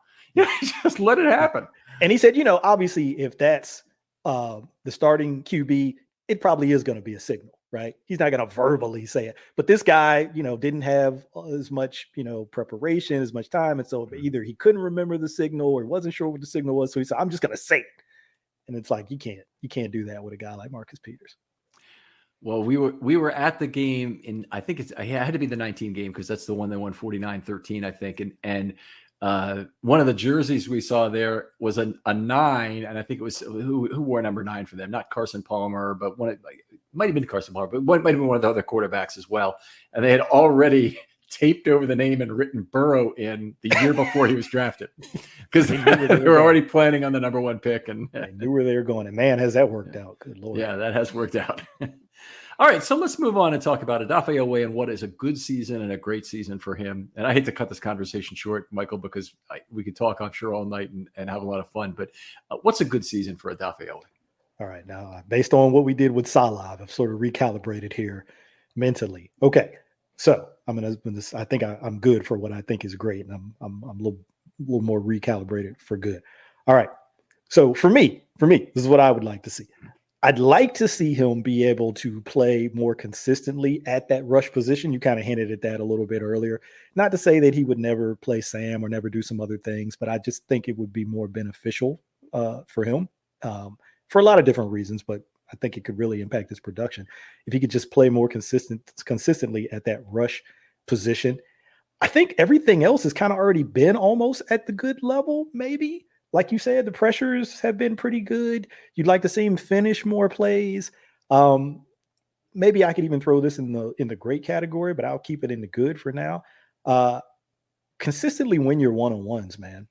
S1: Just let it happen.
S2: And he said, obviously, if that's the starting QB, it probably is going to be a signal, right? He's not going to verbally say it. But this guy, didn't have as much, preparation, as much time. And so either he couldn't remember the signal or he wasn't sure what the signal was. So he said, I'm just going to say it. And it's like, you can't do that with a guy like Marcus Peters.
S1: Well, we were at the game in, I think it had to be the 19 game, because that's the one that won 49-13, I think. And one of the jerseys we saw there was a 9, and I think it was who wore number 9 for them, not Carson Palmer, but it might have been Carson Palmer, but it might have been one of the other quarterbacks as well. And they had already taped over the name and written Burrow in the year before he was drafted, because they were already planning on the number 1 pick, and
S2: they knew where they were going. And man, has that worked out? Good Lord.
S1: Yeah, that has worked out. All right, so let's move on and talk about Odafe Oweh and what is a good season and a great season for him. And I hate to cut this conversation short, Michael, because we could talk, I'm sure, all night and have a lot of fun. But what's a good season for Odafe Oweh?
S2: All right, now, based on what we did with SALA, I've sort of recalibrated here mentally. Okay, so I think I'm good for what I think is great, and I'm a little more recalibrated for good. All right, so for me, this is what I would like to see. I'd like to see him be able to play more consistently at that rush position. You kind of hinted at that a little bit earlier. Not to say that he would never play Sam or never do some other things, but I just think it would be more beneficial for him for a lot of different reasons. But I think it could really impact his production if he could just play more consistently at that rush position. I think everything else has kind of already been almost at the good level, maybe. Like you said, the pressures have been pretty good. You'd like to see him finish more plays. Maybe I could even throw this in the great category, but I'll keep it in the good for now. Consistently win your one-on-ones, man.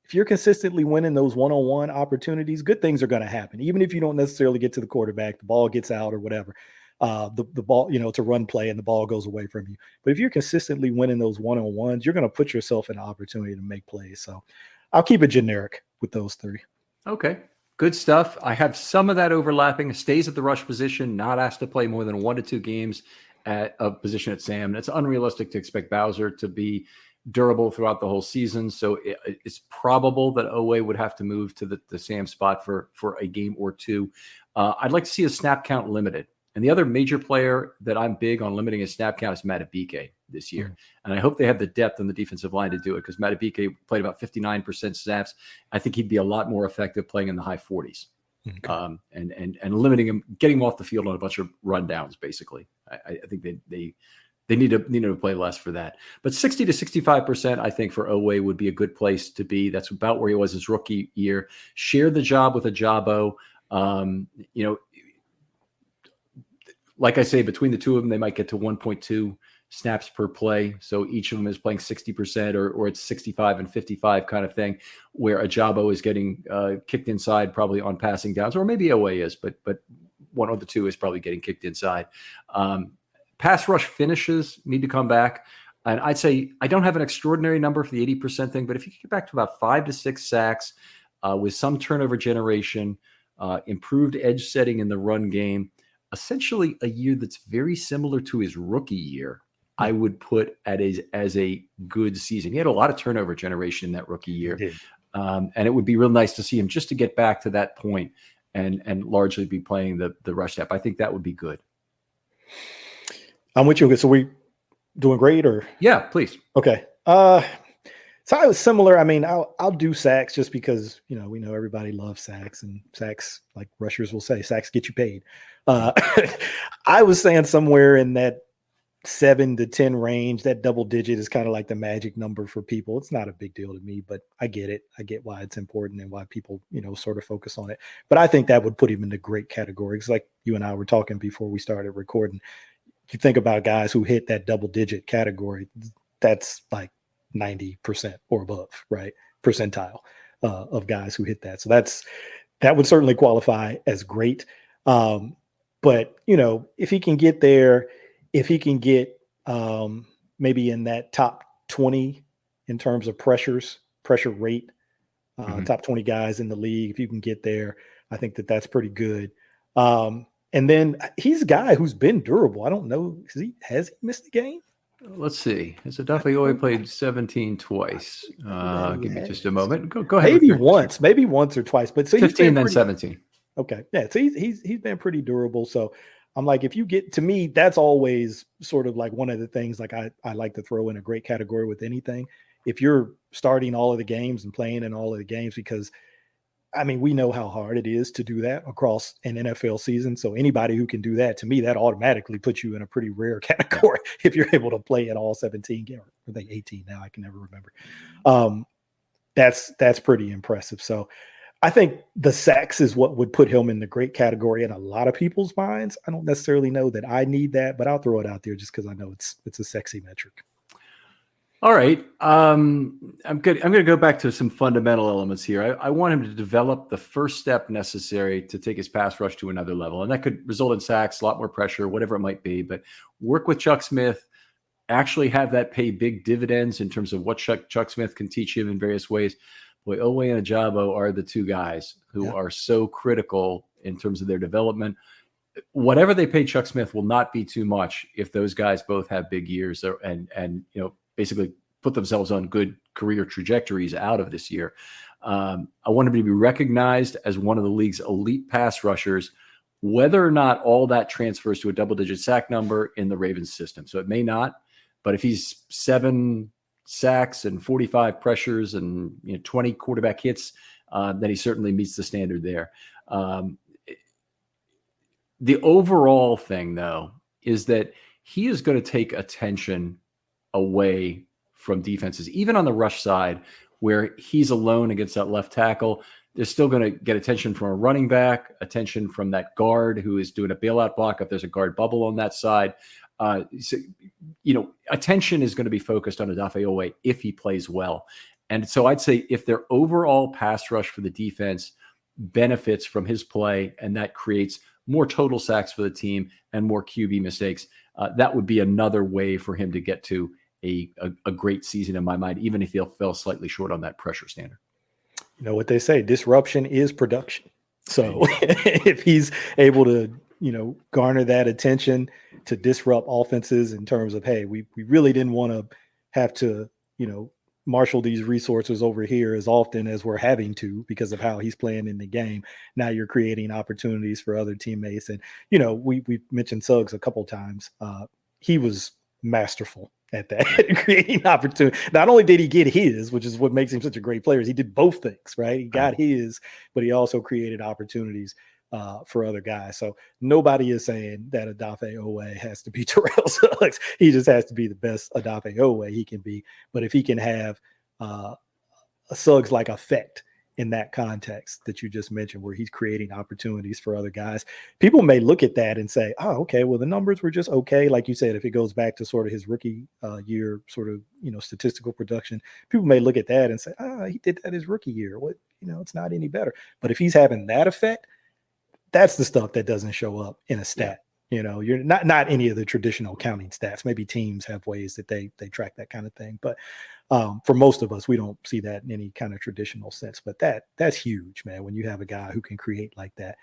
S2: If you're consistently winning those one-on-one opportunities, good things are going to happen. Even if you don't necessarily get to the quarterback, the ball gets out or whatever. The ball, to run play and the ball goes away from you. But if you're consistently winning those one-on-ones, you're going to put yourself in an opportunity to make plays. So I'll keep it generic with those 3.
S1: Okay. Good stuff. I have some of that overlapping. Stays at the rush position, not asked to play more than 1 to 2 games at a position at Sam. And it's unrealistic to expect Bowser to be durable throughout the whole season. So it's probable that Oweh would have to move to the Sam spot for a game or two. I'd like to see a snap count limited. And the other major player that I'm big on limiting his snap count is Matabike this year. And I hope they have the depth on the defensive line to do it, because Matabike played about 59% snaps. I think he'd be a lot more effective playing in the high 40s. Okay. And limiting him, getting him off the field on a bunch of rundowns, basically. I think they need to play less for that. But 60 to 65%, I think, for Oweh would be a good place to be. That's about where he was his rookie year. Share the job with Ajabo. Like I say, between the two of them, they might get to 1.2 snaps per play. So each of them is playing 60%, or it's 65 and 55 kind of thing, where Ajabo is getting kicked inside probably on passing downs, or maybe Oweh is, but one of the two is probably getting kicked inside. Pass rush finishes need to come back. And I'd say I don't have an extraordinary number for the 80% thing, but if you get back to about 5 to 6 sacks with some turnover generation, improved edge setting in the run game, essentially a year that's very similar to his rookie year, I would put as a good season. He had a lot of turnover generation in that rookie year. And it would be real nice to see him just to get back to that point and largely be playing the rush step. I think that would be good.
S2: I'm with you. So we doing great, or?
S1: Yeah, please.
S2: Okay. So I was similar. I mean, I'll do sacks just because, we know everybody loves sacks, and sacks, like rushers will say, sacks get you paid. I was saying somewhere in that 7 to 10 range. That double digit is kind of like the magic number for people. It's not a big deal to me, but I get it. I get why it's important and why people, sort of focus on it. But I think that would put him in the great category. It's like you and I were talking before we started recording. You think about guys who hit that double digit category, that's like 90% or above, right? Percentile of guys who hit that. So that would certainly qualify as great. But if he can get there, if he can get maybe in that top 20 in terms of pressure rate, top 20 guys in the league, if you can get there, I think that's pretty good. And then he's a guy who's been durable. I don't know. Has he missed a game?
S1: Let's see. Has Adafe Oweh played 17 twice? Give me just a moment. Go ahead.
S2: Maybe once or twice, but so
S1: 15 then 17.
S2: Okay. Yeah. So he's been pretty durable. So I'm like, if you get to me, that's always sort of like one of the things like I like to throw in a great category with anything. If you're starting all of the games and playing in all of the games, because I mean, we know how hard it is to do that across an NFL season. So anybody who can do that, to me, that automatically puts you in a pretty rare category if you're able to play in all 17 games. Or are they 18 now? I can never remember. That's pretty impressive. So I think the sacks is what would put him in the great category in a lot of people's minds. I don't necessarily know that I need that, but I'll throw it out there just because I know it's a sexy metric.
S1: All right. I'm good. I'm going to go back to some fundamental elements here. I want him to develop the first step necessary to take his pass rush to another level. And that could result in sacks, a lot more pressure, whatever it might be. But work with Chuck Smith, actually have that pay big dividends in terms of what Chuck Smith can teach him in various ways. Boy, Oweh and Ajabo are the two guys who are so critical in terms of their development. Whatever they pay Chuck Smith will not be too much if those guys both have big years and basically put themselves on good career trajectories out of this year. I want him to be recognized as one of the league's elite pass rushers, whether or not all that transfers to a double-digit sack number in the Ravens system. So it may not, but if he's 7 sacks and 45 pressures and 20 quarterback hits, then he certainly meets the standard there. The overall thing, though, is that he is going to take attention away from defenses, even on the rush side, where he's alone against that left tackle. They're still going to get attention from a running back, attention from that guard who is doing a bailout block if there's a guard bubble on that side. Attention is going to be focused on Adafe Oweh if he plays well. And so I'd say if their overall pass rush for the defense benefits from his play, and that creates more total sacks for the team and more QB mistakes, that would be another way for him to get to a great season in my mind, even if he fell slightly short on that pressure standard.
S2: You know what they say, disruption is production. So if he's able to, garner that attention to disrupt offenses in terms of, hey, we really didn't want to have to, marshal these resources over here as often as we're having to because of how he's playing in the game. Now you're creating opportunities for other teammates. And, we mentioned Suggs a couple times. He was masterful at that, creating opportunity. Not only did he get his, which is what makes him such a great player, he did both things, right? He got his, but he also created opportunities for other guys. So nobody is saying that Odafe Oweh has to be Terrell Suggs. He just has to be the best Odafe Oweh he can be. But if he can have a Suggs-like effect in that context that you just mentioned, where he's creating opportunities for other guys, people may look at that and say, oh, okay, well, the numbers were just okay. Like you said, if it goes back to sort of his rookie year, sort of, statistical production, people may look at that and say, he did that his rookie year. What, it's not any better. But if he's having that effect, that's the stuff that doesn't show up in a stat. Yeah. You're not any of the traditional counting stats. Maybe teams have ways that they track that kind of thing. But for most of us, we don't see that in any kind of traditional sense. But that's huge, man, when you have a guy who can create like that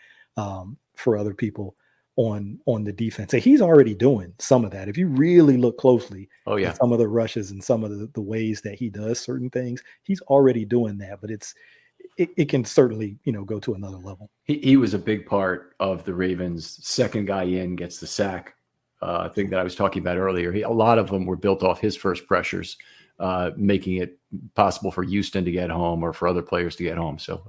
S2: for other people on the defense. And he's already doing some of that. If you really look closely at some of the rushes and some of the ways that he does certain things, he's already doing that. But it can certainly, go to another level.
S1: He was a big part of the Ravens' second guy in gets the sack thing that I was talking about earlier. A lot of them were built off his first pressures, making it possible for Houston to get home or for other players to get home. So,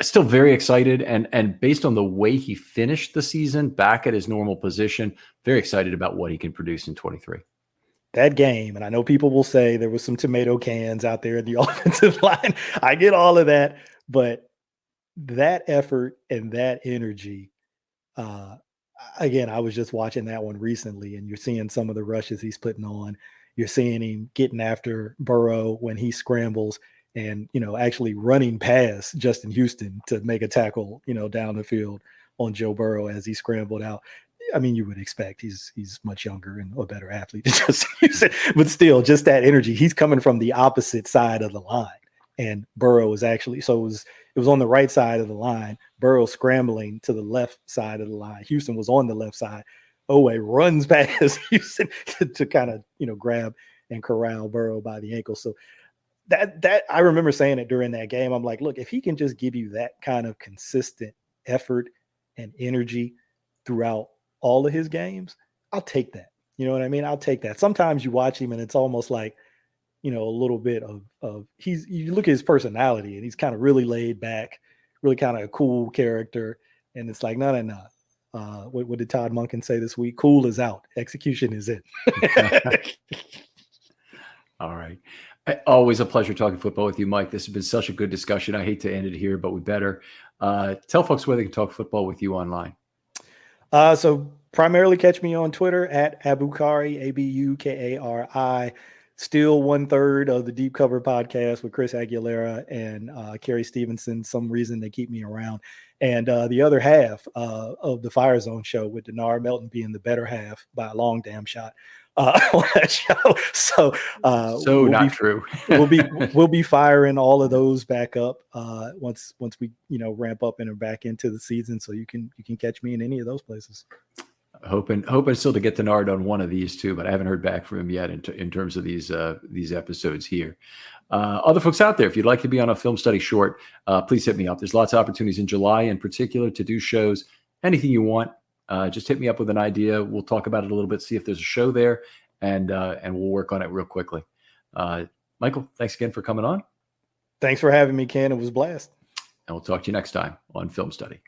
S1: still very excited. And based on the way he finished the season back at his normal position, very excited about what he can produce in 23.
S2: That game, and I know people will say there was some tomato cans out there in the offensive line. I get all of that, but that effort and that energy, again, I was just watching that one recently, and you're seeing some of the rushes he's putting on. You're seeing him getting after Burrow when he scrambles and, actually running past Justin Houston to make a tackle, down the field on Joe Burrow as he scrambled out. I mean, you would expect he's much younger and a better athlete than Justin Houston, but still, just that energy. He's coming from the opposite side of the line, and Burrow is actually it was on the right side of the line. Burrow scrambling to the left side of the line. Houston was on the left side. Oweh runs past Houston to kind of grab and corral Burrow by the ankle. So that I remember saying it during that game. I'm like, look, if he can just give you that kind of consistent effort and energy throughout all of his games, I'll take that. You know what I mean? I'll take that. Sometimes you watch him and it's almost like, a little bit of you look at his personality and he's kind of really laid back, really kind of a cool character. And it's like, no. What did Todd Monken say this week? Cool is out. Execution is in.
S1: All right. Always a pleasure talking football with you, Mike. This has been such a good discussion. I hate to end it here, but we better. Tell folks where they can talk football with you online.
S2: So primarily catch me on Twitter at Abukari, Abukari. Still 1/3 of the Deep Cover podcast with Chris Aguilera and Kerry Stevenson. Some reason they keep me around. And the other half of the Fire Zone show with Denard Melton being the better half by a long damn shot on that show. So
S1: true.
S2: we'll be firing all of those back up once we ramp up and are back into the season. So you can catch me in any of those places.
S1: Hoping still to get Denard on one of these too, but I haven't heard back from him yet in terms of these episodes here. Other folks out there, if you'd like to be on a film study short, please hit me up. There's lots of opportunities in July in particular to do shows. Anything you want, just hit me up with an idea. We'll talk about it a little bit, see if there's a show there, and we'll work on it real quickly. Michael, thanks again for coming on.
S2: Thanks for having me, Ken. It was a blast.
S1: And we'll talk to you next time on Film Study.